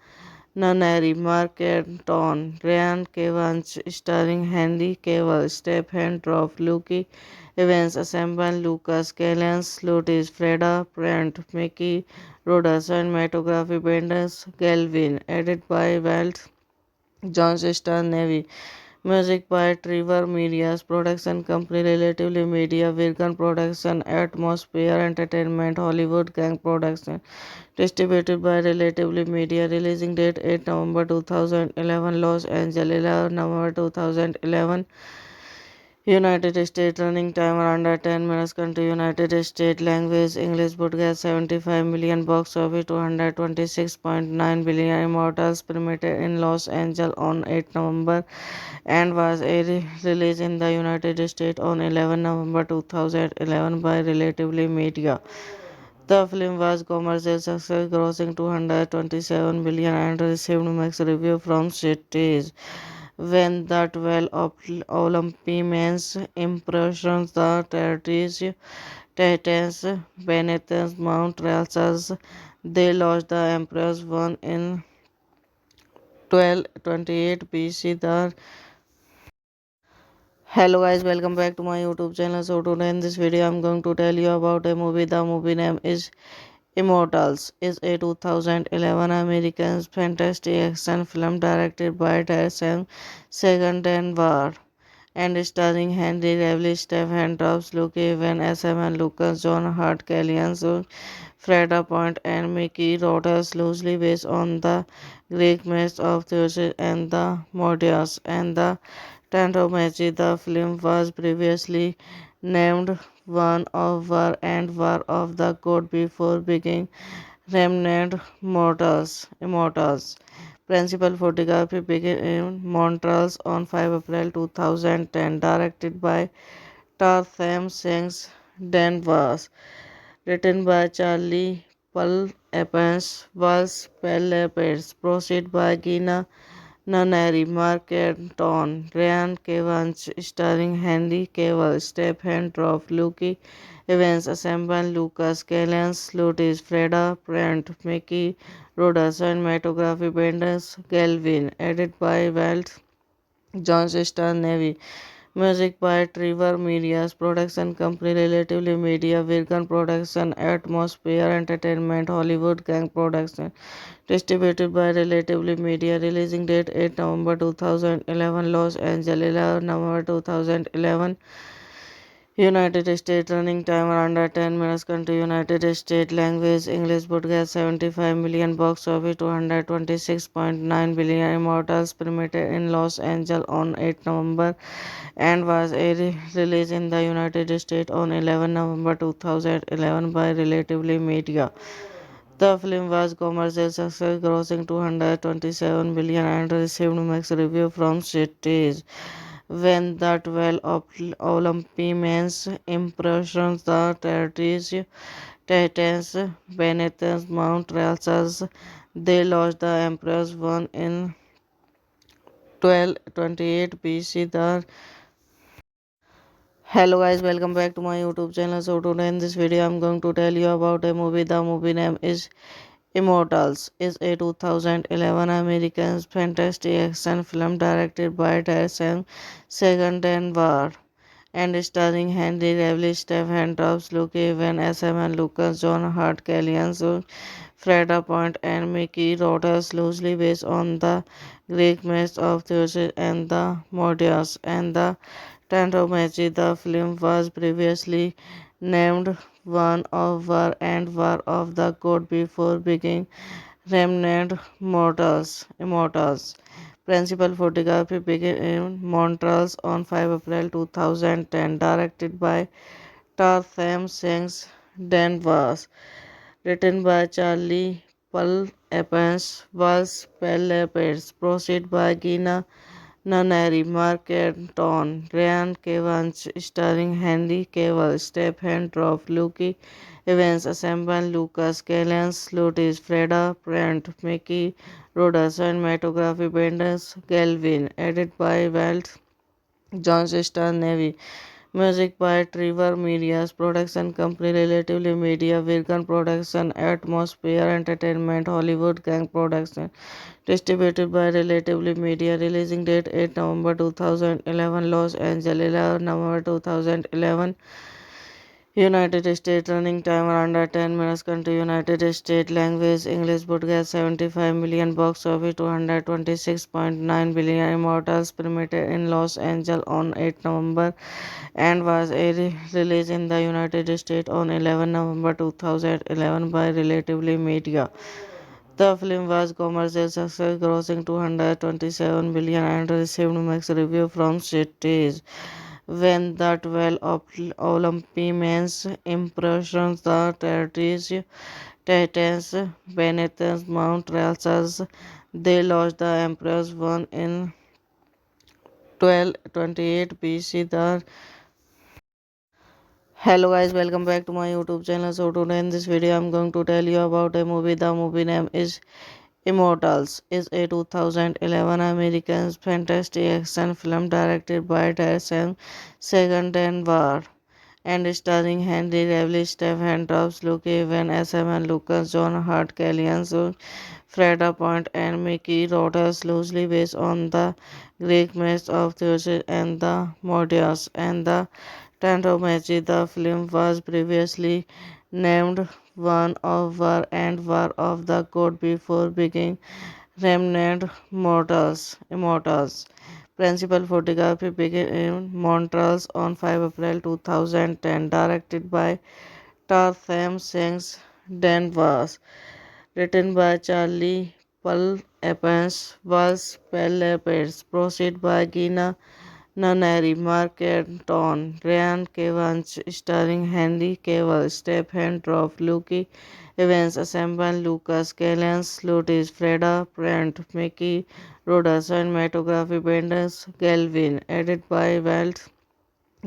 Nunnery, Mark Anton, Ryan Evans, starring Henry Cavill, Stephen Droff, Luke Evans, Assemble Lucas, Kellyanne Slutis, Freda Brent, Mickey Rodas, cinematography Benders Galvin, edited by Walt John Star Navy. Music by Trevor Media's production company Relatively Media, Virgin Production, Atmosphere Entertainment, Hollywood Gang Production. Distributed by Relatively Media. Releasing date 8 November 2011, Los Angeles 11 November 2011. United States. Running time under 10 minutes. Country United States. Language English. Podcast 75 million. Box office 226.9 billion. Immortals premiered in Los Angeles on 8 November and was released in the United States on 11 November 2011 by Relatively Media. The film was commercial success, grossing 227 billion and received mixed reviews from critics. When the 12 Olympians impressions the territories Titans beneath Mount Ralsas, they lost the emperor's one in 1228 BC. Hello guys, welcome back to my YouTube channel. So today in this video I'm going to tell you about a movie. The movie name is Immortals. Is a 2011 American fantasy action film directed by Darren Segandenvar and starring Henry Cavill, Stephen Drops, Luke Evan, SM and Lucas, John Hart, Kellyanne Freda Point, and Mickey Rodas, loosely based on the Greek myths of Zeus and the Mordias and the Tantomachi. The film was previously named One of War and War of the God before being Remnant Immortals. Principal photography began in Montreal on 5 April 2010, directed by Tarsem Singh Danvers, written by Charlie Paul Evans, was Pellepets, proceed by Gina Nunnery, Mark Anton, Ryan Evans, starring Henry Cavill, Stephen Droff, Luke Evans, Assemble Lucas, Kellyanne Slutis, Freda Brent, Mickey Rodas, cinematography Benders Galvin, edited by Walt John Star Navy. Music by Trevor Media's production company Relatively Media, Virgin Production, Atmosphere Entertainment, Hollywood Gang Production. Distributed by Relatively Media. Releasing date 8 November 2011, Los Angeles 11 November 2011. United States. Running time under 10 minutes. Country United States. Language English. Podcast 75 million. Box office 226.9 billion. Immortals premiered in Los Angeles on 8 November and was released in the United States on 11 November 2011 by Relatively Media. The film was commercial success, grossing 227 billion and received mixed reviews from critics. When the 12 Olympians impressions the territories Titans beneath Mount Ralsas, they lost the emperor's one in 1228 BC. Hello guys, welcome back to my YouTube channel. So today in this video I'm going to tell you about a movie. The movie name is Immortals is a 2011 American fantasy action film directed by Darren Segandenvar and starring Henry Cavill, Stephen Drops, Luke Evans, S.M. Lucas, John Hurt, Kellyanne Freda Point, and Mickey Rodas, loosely based on the Greek myths of Zeus and the Mordias and the Tantomachi. The film was previously named One of War and War of the God before being Remnant Immortals. Principal photography began in Montreal on 5 April 2010, directed by Tarsem Singh Danvers, written by Charlie Pull Evans, was Pellepets, proceed by Gina Nunnery, Mark Anton, Ryan Evans, starring Henry Cavill, Stephen Droff, Luke Evans, Assemble Lucas, Kellyanne Slutis, Freda Brent, Mickey Rodas, cinematography Benders Galvin, edited by Walt John Star Navy. Music by Trevor Media's production company Relatively Media, Virgin Production, Atmosphere Entertainment, Hollywood Gang Production. Distributed by Relatively Media. Releasing date 8 November 2011, Los Angeles 11 November 2011. United States. Running time under 10 minutes. Country United States. Language English. Budget 75 million. Box office 226.9 billion. Immortals premiered in Los Angeles on 8 November and was released in the United States on 11 November 2011 by Relatively Media. The film was commercial success, grossing 227 billion and received mixed reviews from critics. When the 12 Olympians impressions the territories Titans beneath Mount Ralsas, they lost the Emperor's one in 1228 BC. Hello guys, welcome back to my YouTube channel. So today in this video I'm going to tell you about a movie. The movie name is Immortals. Is a 2011 American fantasy action film directed by Darren Segandenvar and starring Henry Cavill, Stephen Drops, Luke Evans, S.M. Lucas, John Hurt, Kellyanne Freda Point, and Mickey Rodas, loosely based on the Greek myths of Zeus and the Mordias and the Tantomachi. The film was previously named One of War and War of the God before being Remnant Immortals. Principal photography began in Montreal on 5 April 2010, directed by Tarsem Singh Danvers, written by Charlie Pull Evans, was Pellepets, proceed by Gina Nunnery, Mark Anton, Ryan Evans, starring Henry Cavill, Stephen Droff, Luke Evans, Assemble Lucas, Kellyanne Slutis, Freda Brent, Mickey Rodas, cinematography Benders Galvin, edited by Walt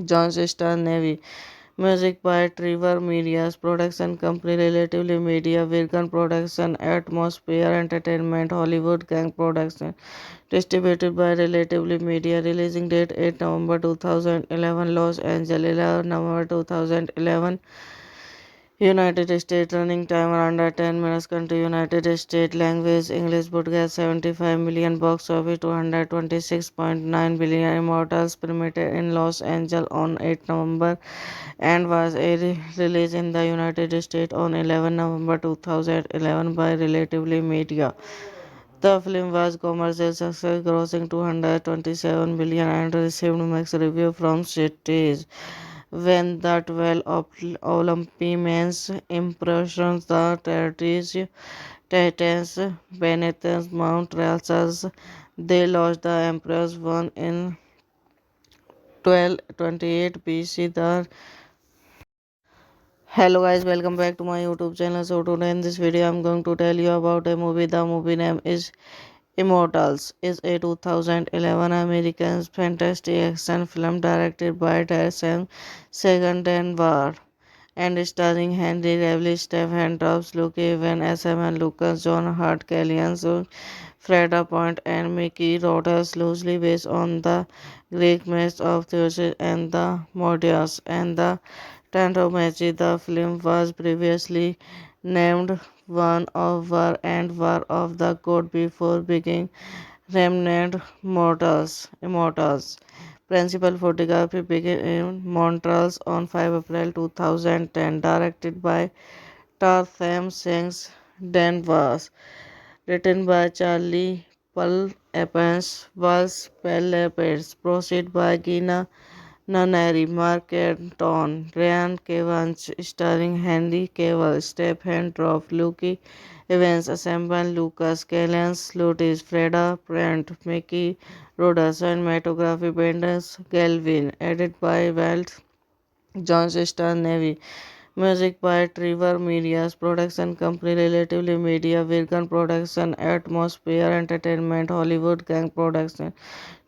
John Star Navy. Music by Trevor Media's production company Relatively Media, Virgin Production, Atmosphere Entertainment, Hollywood Gang Production. Distributed by Relatively Media. Releasing date 8 November 2011, Los Angeles 11 November 2011. United States. Running time under 10 minutes. Country United States. Language English. Budget 75 million. Box office 226.9 billion. Immortals premiered in Los Angeles on 8 November and was released in the United States on 11 November 2011 by Relatively Media. The film was commercial success, grossing 227 billion and received mixed reviews from critics. When the 12 Olympians impressions the territories Titans beneath Mount Ralsas, they lost the Emperor's one in 1228 BC. Hello guys, welcome back to my YouTube channel. So today in this video I'm going to tell you about a movie. The movie name is Immortals. Is a 2011 American fantasy action film directed by Darren Segandenvar and starring Henry Cavill, Stephen Drops, Luke Evans, S.M. Lucas, John Hurt, Kellyanne Freda Point, and Mickey Rodas, loosely based on the Greek myths of Zeus and the Mordias and the Tantomachi. The film was previously named One of War and War of the God before being renamed Immortals. Principal photography began in Montreal on 5 April 2010, directed by Tarsem Singh Danvers, written by Charlie Paul Evans, was Pellepets, proceed by Gina Nunnery, Mark Anton, Ryan Evans, starring Henry Cavill, Stephen Droff, Luke Evans, Assemble Lucas, Kellens, Lutis, Freda Brent, Mickey Rodas, cinematography Benders, Galvin, edited by Walt John Star Navy. Music by Trevor Media's production company Relatively Media, Virgin Production, Atmosphere Entertainment, Hollywood Gang Production.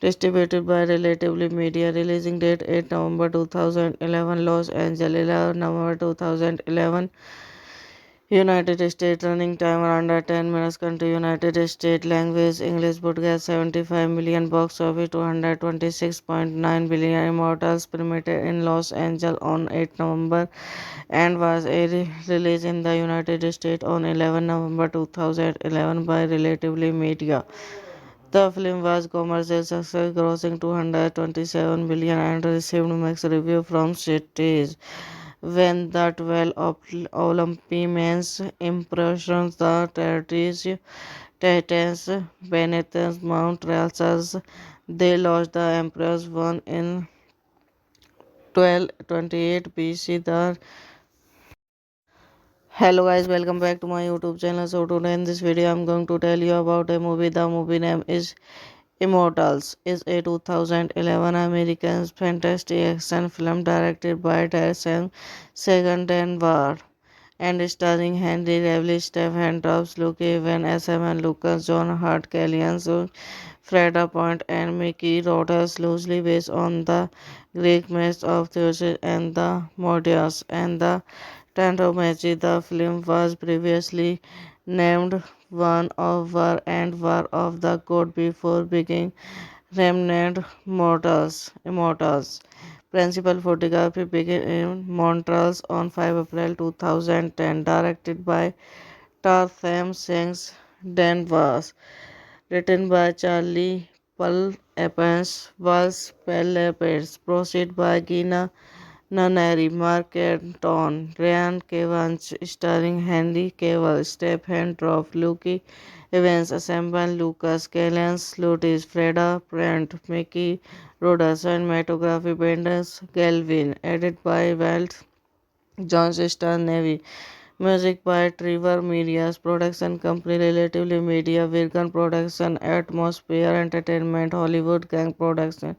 Distributed by Relatively Media. Releasing date 8 November 2011, Los Angeles 11 November 2011. United States. Running time under 10 minutes. Country United States. Language English. Podcast 75 million. Box office 226.9 billion. Immortals premiered in Los Angeles on 8 November and was released in the United States on 11 November 2011 by Relatively Media. The film was commercial success, grossing 227 million and received mixed reviews from critics. When the 12 Olympians impressions the territories Titans beneath Mount Ralsas, they lost the Emperor's one in 1228 BC. Hello guys, welcome back to my YouTube channel. So today in this video I'm going to tell you about a movie. The movie name is Immortals. Is a 2011 American fantasy action film directed by Darren Segendenvar and starring Henry Cavill, Stephen Drops, Luke Evans, SM and Lucas, John Hart, Kellyanne Freda Point, and Mickey Rodas, loosely based on the Greek myths of Zeus and the Mordias and the Tantomachi. The film was previously named One of War and War of the God before being renamed Immortals. Principal photography began in Montreal on 5 April 2010, directed by Tarsem Singh Danvers, written by Charlie Paul Evans, was Pellepets, proceed by Gina Nunnery, Mark Anton, Ryan Evans, starring Henry Cavill, Stephen Droff, Luke Evans, Assemble Lucas, Kellens, Lutis, Freda Brent, Mickey Rodas, cinematography Benders, Galvin, edited by Walt John Star Navy. Music by Trevor Media's production company Relatively Media, Virgin Production, Atmosphere Entertainment, Hollywood Gang Production.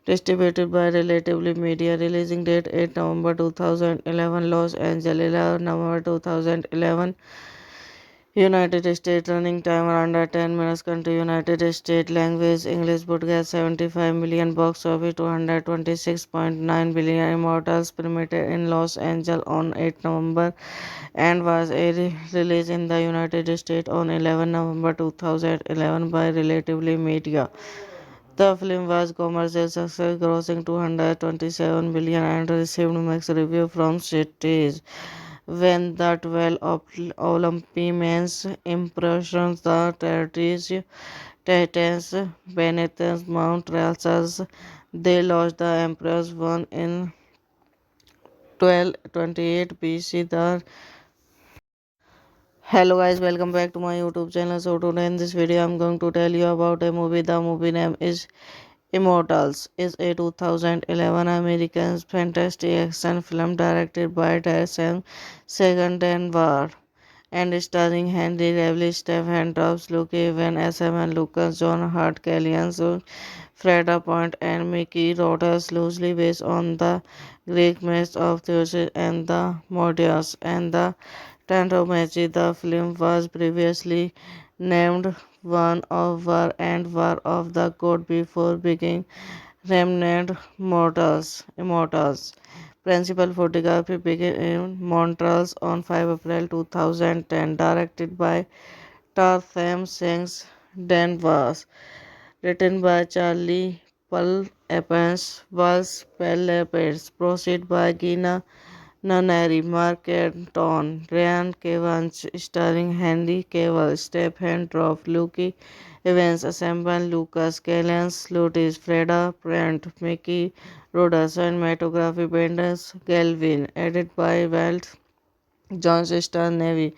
Distributed by Relatively Media. Releasing date 8 November 2011, Los Angeles 11 November 2011. United States. Running time under 10 minutes. Country United States. Language English. Podcast 75 million. Box office 226.9 billion. Immortals premiered in Los Angeles on 8 November and was released in the United States on 11 November 2011 by Relatively Media. The film was commercial success, grossing 227 billion and received mixed reviews from critics. When the 12 Olympians impressions the territories Titans beneath Mount Ralsas, they lost the Emperor's one in 1228 BC. Hello guys, welcome back to my YouTube channel. So today in this video I'm going to tell you about a movie. The movie name is Immortals. Is a 2011 American fantasy action film directed by Darren Segendenvar and starring Henry Cavill, Stephen Drops, Luke Evans, SM and Lucas, John Hart, Kellyanne Freda Point, and Mickey Rodas, loosely based on the Greek myths of Zeus and the Mordias and the Tantomachi. The film was previously named One of War and War of the God before being renamed Immortals. Principal photography began in Montreal on 5 April 2010, directed by Tarsem Singh Danvers, written by Charlie Paul Evans, was Pellepets, proceed by Gina Nunnery, Mark Anton, Ryan Evans, starring Henry Cavill, Stephen Droff, Luke Evans, Assemble, Lucas Callens, Lutis, Freda, Brent, Mickey, Rodas, cinematography Benders, Galvin, edit by Walt, John Star Navy.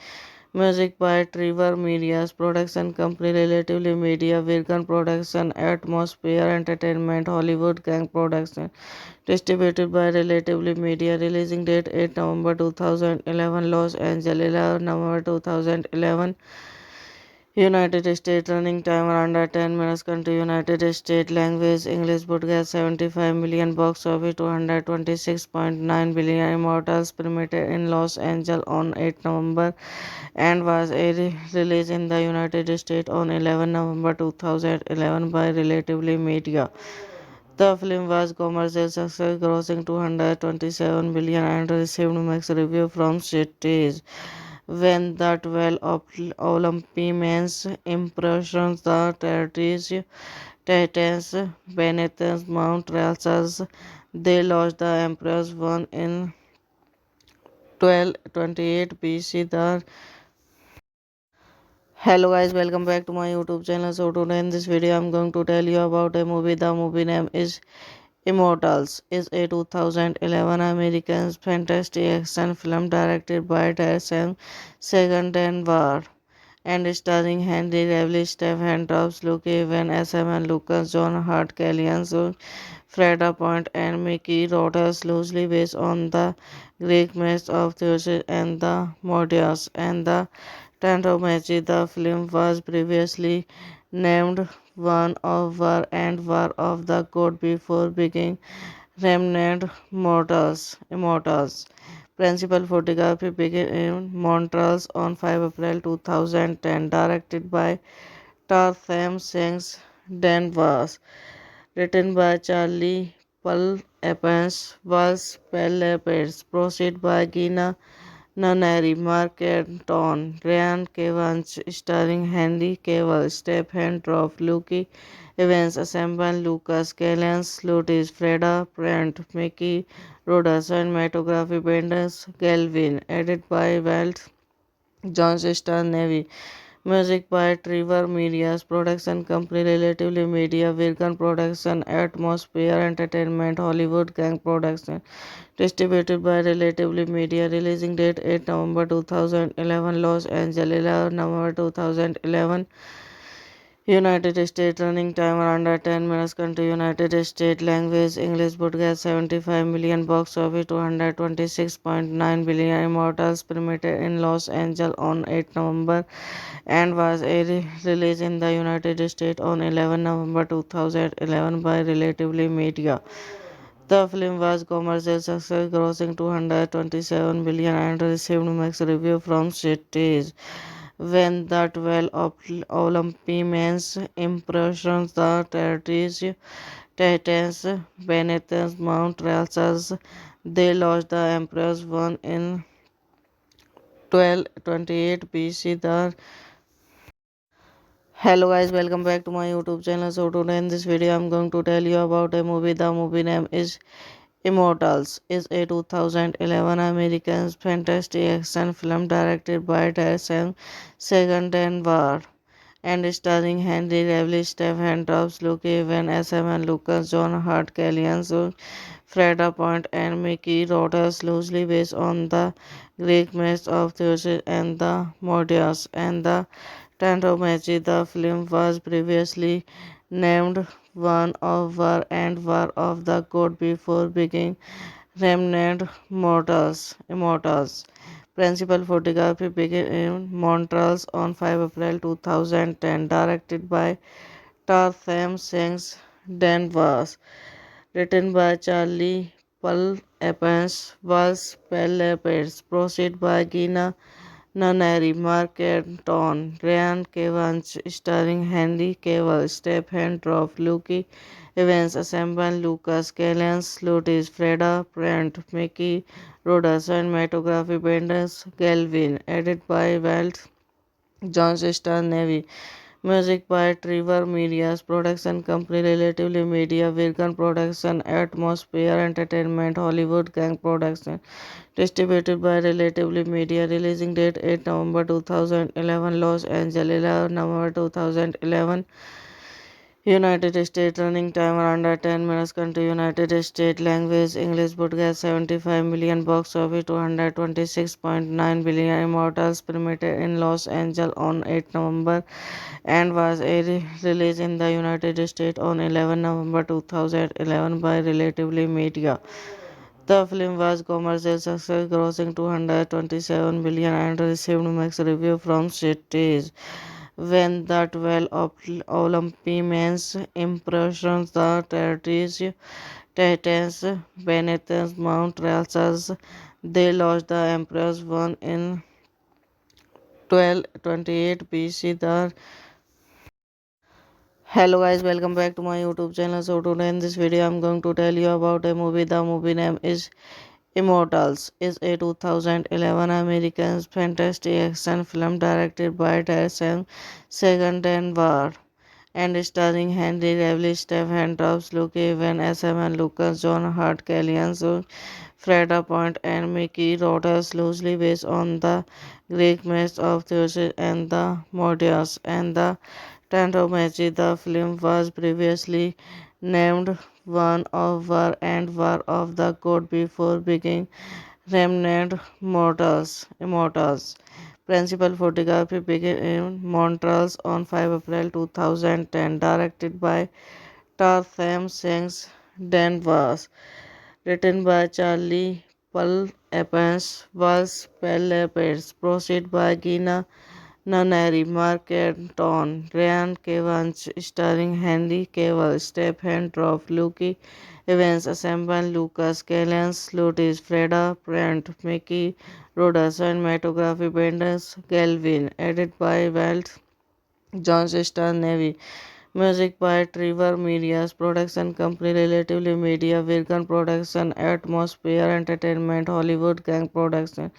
Music by Trevor Media's production company Relatively Media, Virgin Production, Atmosphere Entertainment, Hollywood Gang Production. Distributed by Relatively Media. Releasing date 8 November 2011, Los Angeles 11 November 2011. United States. Running time under 10 minutes. Country United States. Language English. Podcast 75 million. Box office 226.9 billion. Immortals premiered in Los Angeles on 8 November and was released in the United States on 11 November 2011 by Relatively Media. The film was commercial success, grossing 227 billion and received mixed reviews from critics. When the 12 Olympians impressions the territories Titans beneath Mount Ralsas, they lost the Emperor's one in 1228 BC. Hello guys, welcome back to my YouTube channel. So today in this video I'm going to tell you about a movie. The movie name is Immortals. Is a 2011 American fantasy action film directed by Darren Segendenvar and starring Henry Cavill, Stephen Drops, Luke Evans, SM and Lucas, John Hart, Kellyanne Freda Point, and Mickey Rodas, loosely based on the Greek myths of Zeus and the Mordias and the Tantomachi. The film was previously named One of War and War of the God before being Remnant Immortals. Principal photography began in Montreal on 5 April 2010. Directed by Tarsem Singh Danvers. Written by Charlie Pull Evans. Was Pellepets. Proceed by Gina Nunnery, Mark Anton, Ryan Evans, starring Henry Cavill, Stephen Droff, Luke Evans, Assemble, Lucas Callens, Lutis, Freda, Brent, Mickey, Rodas, cinematography Benders, Galvin, edit by Walt, John Star Navy. Music by Trevor Media's production company Relatively Media, Virgin Production, Atmosphere Entertainment, Hollywood Gang Production. Distributed by Relatively Media. Releasing date 8 November 2011, Los Angeles 11 November 2011. United States. Running time under 10 minutes. Country United States. Language English. Podcast 75 million. Box office 226.9 billion. Immortals premiered in Los Angeles on 8 November and was released in the United States on 11 November 2011 by Relatively Media. The film was commercial success, grossing 227 billion and received mixed reviews from critics. When the 12 Olympians impressions the territories Titans beneath Mount Ralsas, they lost the Emperor's one in 1228 BC. Hello guys, welcome back to my YouTube channel. So today in this video I'm going to tell you about a movie. The movie name is Immortals. Is a 2011 American fantasy action film directed by Darren Segendenvar and starring Henry Cavill, Stephen Drops, Luke Evans, SM and Lucas, John Hart, Kellyanne Freda Point, and Mickey Rodas, loosely based on the Greek myths of Zeus and the Mordias and the Tantomachi. The film was previously named One of War and War of the God before being Remnant Immortals. Principal photography began in Montreal on 5 April 2010. Directed by Tarsem Singh Danvers. Written by Charlie Pull Evans. Was Pellepets. Proceed by Gina Nunnery, Mark Anton, Ryan Evans, starring Henry Cavill, Stephen Droff, Luke Evans, Assemble, Lucas Callens, Lutis, Freda, Brent, Mickey, Rodas, cinematography Benders, Galvin, edit by Walt, John Star Navy. Music by Trevor Media's production company Relatively Media, Virgin Production, Atmosphere Entertainment, Hollywood Gang Production. Distributed by Relatively Media. Releasing date 8 November 2011, Los Angeles 11 November 2011. United States. Running time under 10 minutes. Country United States. Language English. Podcast 75 million. Box office 226.9 billion. Immortals premiered in Los Angeles on 8 November and was released in the United States on 11 November 2011 by Relatively Media. The film was commercial success, grossing 227 billion and received mixed reviews from critics. When the 12 Olympians impressions the territories Titans Benetton's Mount Ralsas, they lost the Emperor's one in 1228 BC. Hello guys, welcome back to my YouTube channel. So today in this video I'm going to tell you about a movie. The movie name is Immortals. Is a 2011 American fantasy action film directed by Darren Segendenward and starring Henry Cavill, Stephen Drops, Luke Evan, SM and Lucas, John Hart, Kellyanne Freda Point, and Mickey Rodas, loosely based on the Greek myths of Zeus and the Mordias and the Tantomachi. The film was previously named One of War and War of the God before being Remnant Immortals. Principal photography began in Montreal on 5 April 2010. Directed by Tarsem Sings Danvers. Written by Charlie Pull Evans. Was Pellepets. Proceed by Gina Nunnery, Mark Anton, Ryan Evans, starring Henry Cavill, Stephen Droff, Luke Evans, Assemble Lucas, Kellyanne Slutis, Freda Brent, Mickey Rodas, cinematography Benders Galvin, edited by Walt John Star Navy. Music by Trevor Media's production company Relatively Media, Virgin Production, Atmosphere Entertainment, Hollywood Gang Production.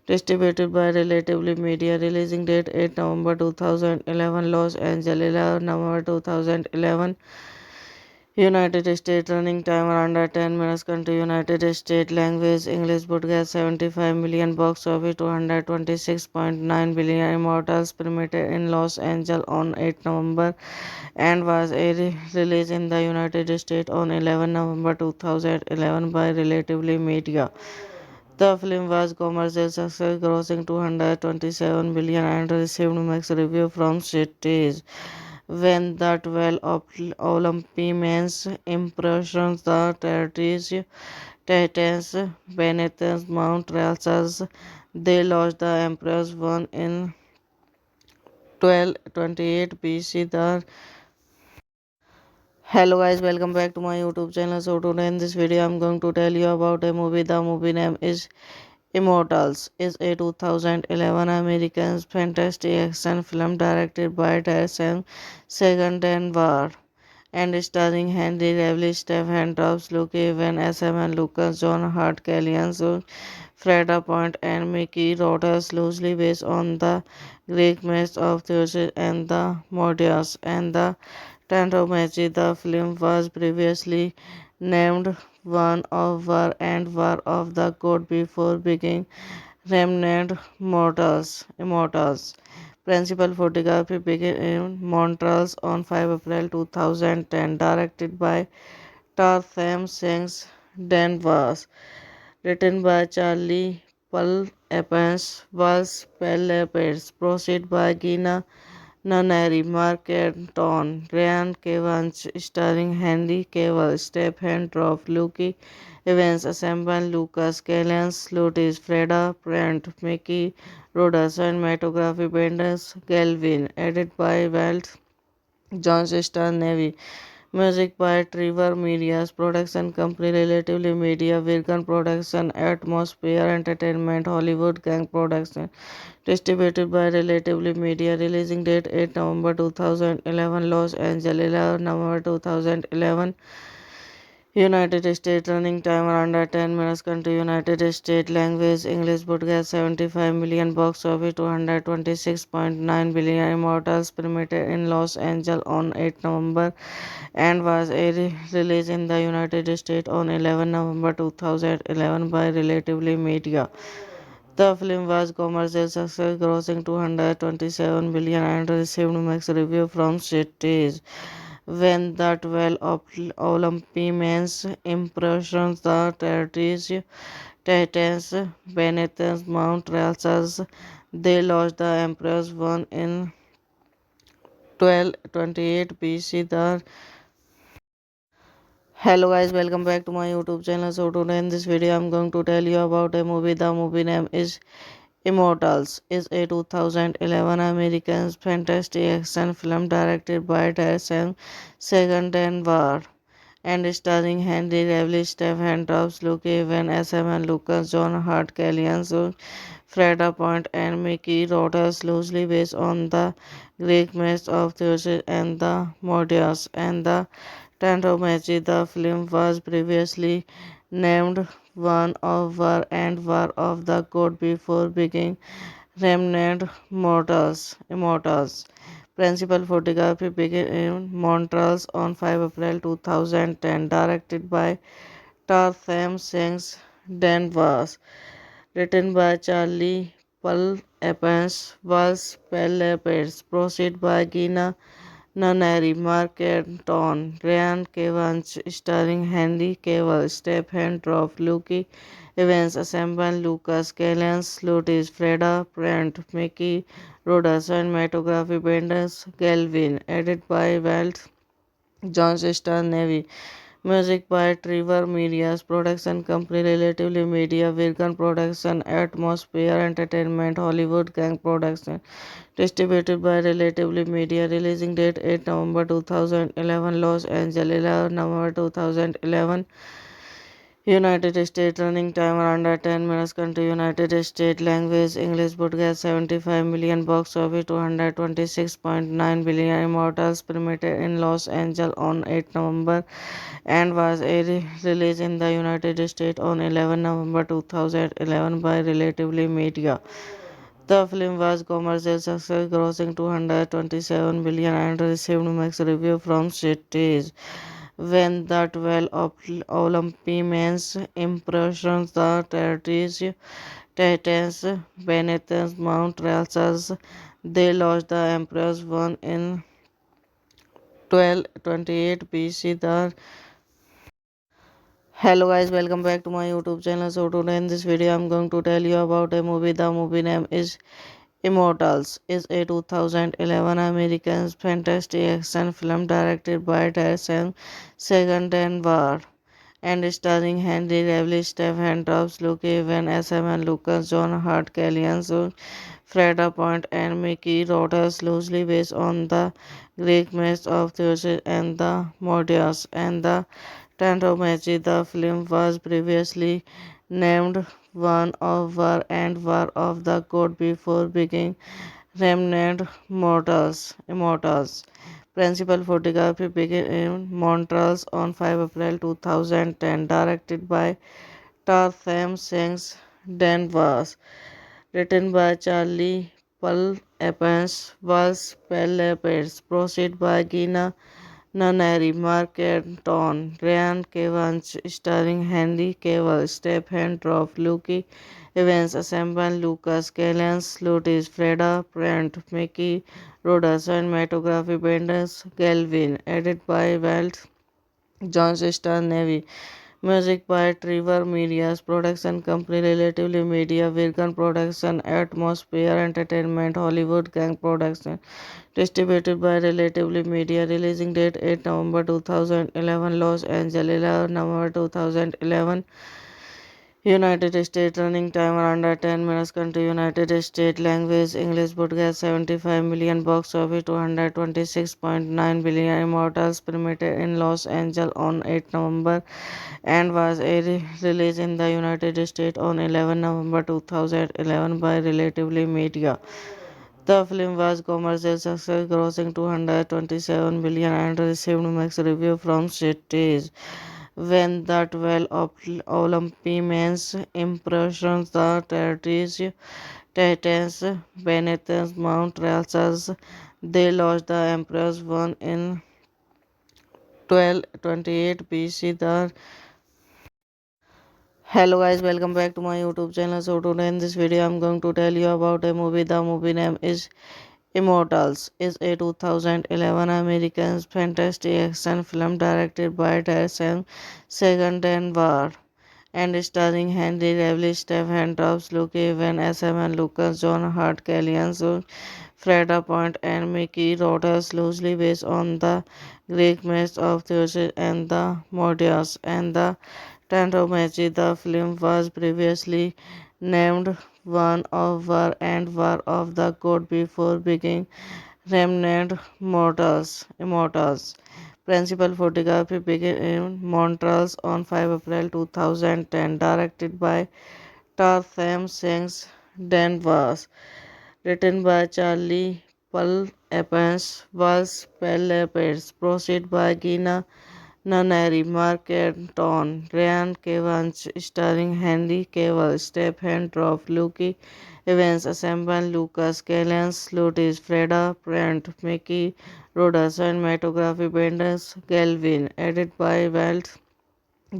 Distributed by Relatively Media. Releasing date 8 November 2011, Los Angeles 11 November 2011. United States. Running time under 10 minutes. Country United States. Language English. Podcast 75 million. Box office 226.9 billion. Immortals premiered in Los Angeles on 8 November and was released in the United States on 11 November 2011 by Relatively Media. The film was commercial success, grossing 227 billion and received mixed reviews from critics. When the 12 Olympians impressions the territories Titans Benetton's Mount Ralsas, they lost the Emperor's one in 1228 BC. Hello guys, welcome back to my YouTube channel. So today in this video I'm going to tell you about a movie. The movie name is Immortals. Is a 2011 American fantasy action film directed by Darren Segendenward and starring Henry Cavill, Stephen Drops, Luke Evan, SM and Lucas, John Hart, Kellyanne Freda Point, and Mickey Rodas, loosely based on the Greek myths of Zeus and the Mordias and the Tantomachi. The film was previously named One of War and War of the God before being Remnant Immortals. Principal photography began in Montreal on 5 April 2010. Directed by Tarsem Sings Danvers. Written by Charlie Pull Evans. Was Pellepets. Proceed by Gina Nunnery, Mark Anton, Ryan Evans, starring Henry Cavill, Stephen Droff, Luke Evans, Assemble Lucas, Kellyanne Slutis, Freda Brent, Mickey Rodas, cinematography Benders Galvin, edited by Walt John Star Navy. Music by Trevor Media's production company Relatively Media, Virgin Production, Atmosphere Entertainment, Hollywood Gang Production. Distributed by Relatively Media. Releasing date 8 November 2011, Los Angeles 11 November 2011. United States running time under 10 minutes. Country United States language English broadcast 75 million box office 226.9 billion immortals premiered in Los Angeles on 8 November and was released in the United States on 11 November 2011 by Relatively Media. The film was commercial success, grossing 227 billion and received mixed reviews from critics. When the 12 Olympians impressions the territories Titans beneath Mount Ralsas, they lost the Emperor's one in 1228 BC. Hello guys, welcome back to my YouTube channel. So today in this video I'm going to tell you about a movie. The movie name is Immortals. Is a 2011 American fantasy action film directed by Darren Segendenward and starring Henry Cavill, Stephen Drops, Luke Evans, SM and Lucas, John Hart, Kellyanne Freda Point, and Mickey Rodas, loosely based on the Greek myths of Zeus and the Mordias and the Tantomachi. The film was previously named One of War and War of the God before being renamed Immortals. Principal photography began in Montreal on 5 April 2010, directed by Tarsem Singh Danvers, written by Charlie Paul Evans, was Pellepets, proceed by Gina Nunnery, Mark Anton, Ryan Evans, starring Henry Cavill, Stephen Droff, Luke Evans, Assemble Lucas, Kellyanne Slutis, Freda Brent, Mickey Rodas, cinematography Benders Galvin, edited by Walt John Star Navy. Music by Trevor Media's production company Relatively Media, Virgin Production, Atmosphere Entertainment, Hollywood Gang Production. Distributed by Relatively Media. Releasing date 8 November 2011, Los Angeles 11 November 2011. United States running time under 10 minutes. Country United States language English broadcast 75 million box office 226.9 billion immortals premiered in Los Angeles on 8 November and was released in the United States on 11 November 2011 by Relatively Media. The film was commercial success, grossing 227 billion and received mixed reviews from critics. When the 12 Olympians impressions the territories Titans beneath Mount Ralsas, they lost the Emperor's one in 1228 BC. Hello guys, welcome back to my YouTube channel. So today in this video I'm going to tell you about a movie. The movie name is Immortals. Is a 2011 American fantasy action film directed by Darren Segendenward and starring Henry Cavill, Stephen Drops, Luke Evans, SM and Lucas, John Hart, Kellyanne Freda Point, and Mickey Rodas, loosely based on the Greek myths of Zeus and the Mordias and the Tantomachi. The film was previously named One of War and War of the God before being renamed Immortals. Principal photography began in Montreal on 5 April 2010, directed by Tarsem Singh Danvers, written by Charlie Paul Evans, was Pellepets, proceed by Gina Nunnery, Mark Anton, Ryan Evans, starring Henry Cavill, Stephen Droff, Luke Evans, Assemble Lucas, Kellyanne Slutis, Freda Brent, Mickey Rodas, cinematography Benders Galvin, edited by Walt John Star Navy. Music by Trevor Media's production company Relatively Media, Virgin Production, Atmosphere Entertainment, Hollywood Gang Production. Distributed by Relatively Media. Releasing date 8 November 2011, Los Angeles 11 November 2011. United States running time under 10 minutes. Country United States language English broadcast 75 million box office 226.9 billion immortals premiered in Los Angeles on 8 November and was released in the United States on 11 November 2011 by Relatively Media. The film was commercial success, grossing 227 billion and received mixed reviews from critics. When the 12 Olympians impressions the territories Titans beneath Mount Ralsas, they lost the Emperor's one in 1228 BC. Hello guys, welcome back to my YouTube channel. So today in this video I'm going to tell you about a movie. The movie name is Immortals. Is a 2011 American fantasy action film directed by Darren Segendenward and starring Henry Cavill, Stephen Drops, Luke Evans, SM and Lucas, John Hart, Kellyanne Freda Point, and Mickey Rodas, loosely based on the Greek myths of Zeus and the Mordias and the Tantomachi. The film was previously named One of War and War of the God before being renamed Immortals. Principal photography began in Montreal on 5 April 2010, directed by Tarsem Singh Danvers, written by Charlie Pull Evans, was Pellepets, proceed by Gina Nunnery, Mark Anton, Ryan Evans, starring Henry Cavill, Stephen Droff, Luke Evans, Assemble Lucas, Kellyanne Slutis, Freda Brent, Mickey Rodas, cinematography Benders Galvin, edited by Walt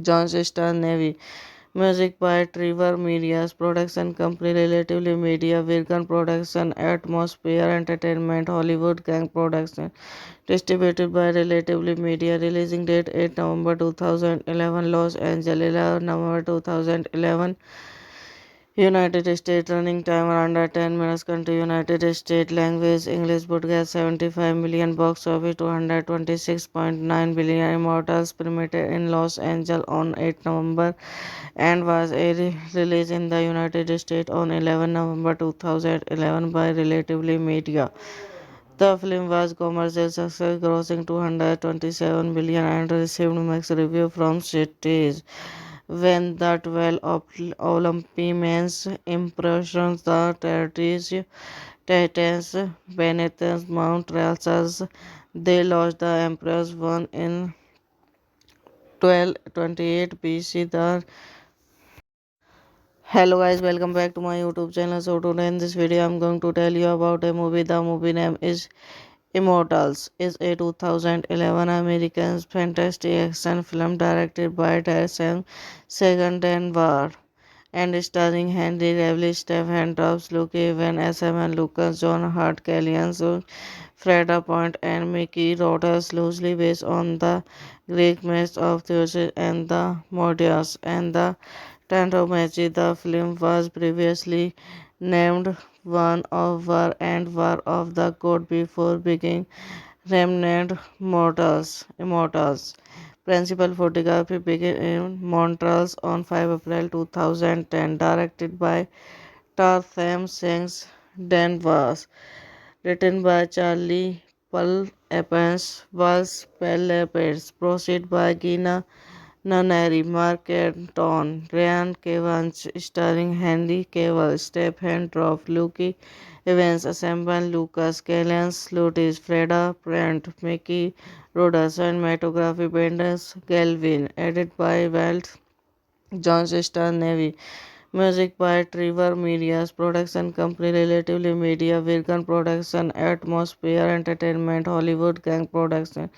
John Star Navy. Music by Trevor Media's production company Relatively Media, Virgin Production, Atmosphere Entertainment, Hollywood Gang Production. Distributed by Relatively Media. Releasing date 8 November 2011, Los Angeles 11 November 2011. United States. Running time under 10 minutes. Country United States. Language English. Broadcast 75 million. Box office 226.9 billion. Immortals premiered in Los Angeles on 8 November and was released in the United States on 11 November 2011 by Relatively Media. The film was commercial success, grossing 227 billion and received mixed reviews from critics. When the 12 Olympians impressions the territories Titans beneath Mount Ralsas, they lost the Emperor's one in 1228 BC. Hello guys, welcome back to my YouTube channel. So today in this video I'm going to tell you about a movie. The movie name is Immortals. Is a 2011 American fantasy action film directed by Darren Segendenward and starring Henry Cavill, Stephen Drops, Luke Evans, SM and Lucas, John Hart, Kellyanne Freda Point, and Mickey Rodas, loosely based on the Greek myths of Zeus and the Mordias and the Tantomachi. The film was previously named One of War and War of the God before being renamed Immortals. Principal photography began in Montreal on 5 April 2010, directed by Tarsem Singh Danvers, written by Charlie Pull Evans, was Pellepets, proceed by Gina Nunnery, Mark Anton, Ryan Evans, starring Henry Cavill, Stephen Droff, Luke Evans, Assemble Lucas, Kellyanne Slutis, Freda Brent, Mickey Rodas, cinematography Benders Galvin, edited by Walt John Star Navy. Music by Trevor Media's production company Relatively Media, Virgin Production, Atmosphere Entertainment, Hollywood Gang Production.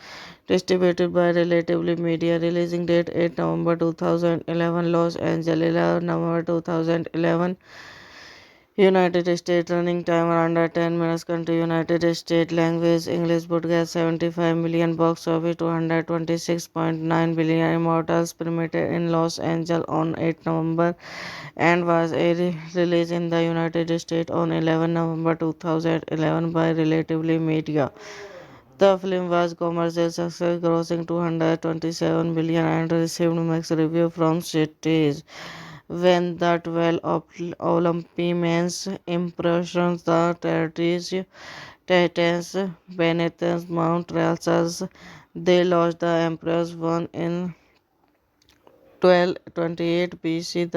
Distributed by Relatively Media. Releasing date 8 November 2011, Los Angeles 11 November 2011. United States. Running time under 10 minutes. Country United States. Language English. Broadcast 75 million. Box office 226.9 billion. Immortals premiered in Los Angeles on 8 November and was released in the United States on 11 November 2011 by Relatively Media. The film was commercial success, grossing 227 billion and received mixed reviews from critics. When the 12 Olympians impressions the territories Titans beneath Mount Ralsas, they lost the Emperor's one in 1228 BC.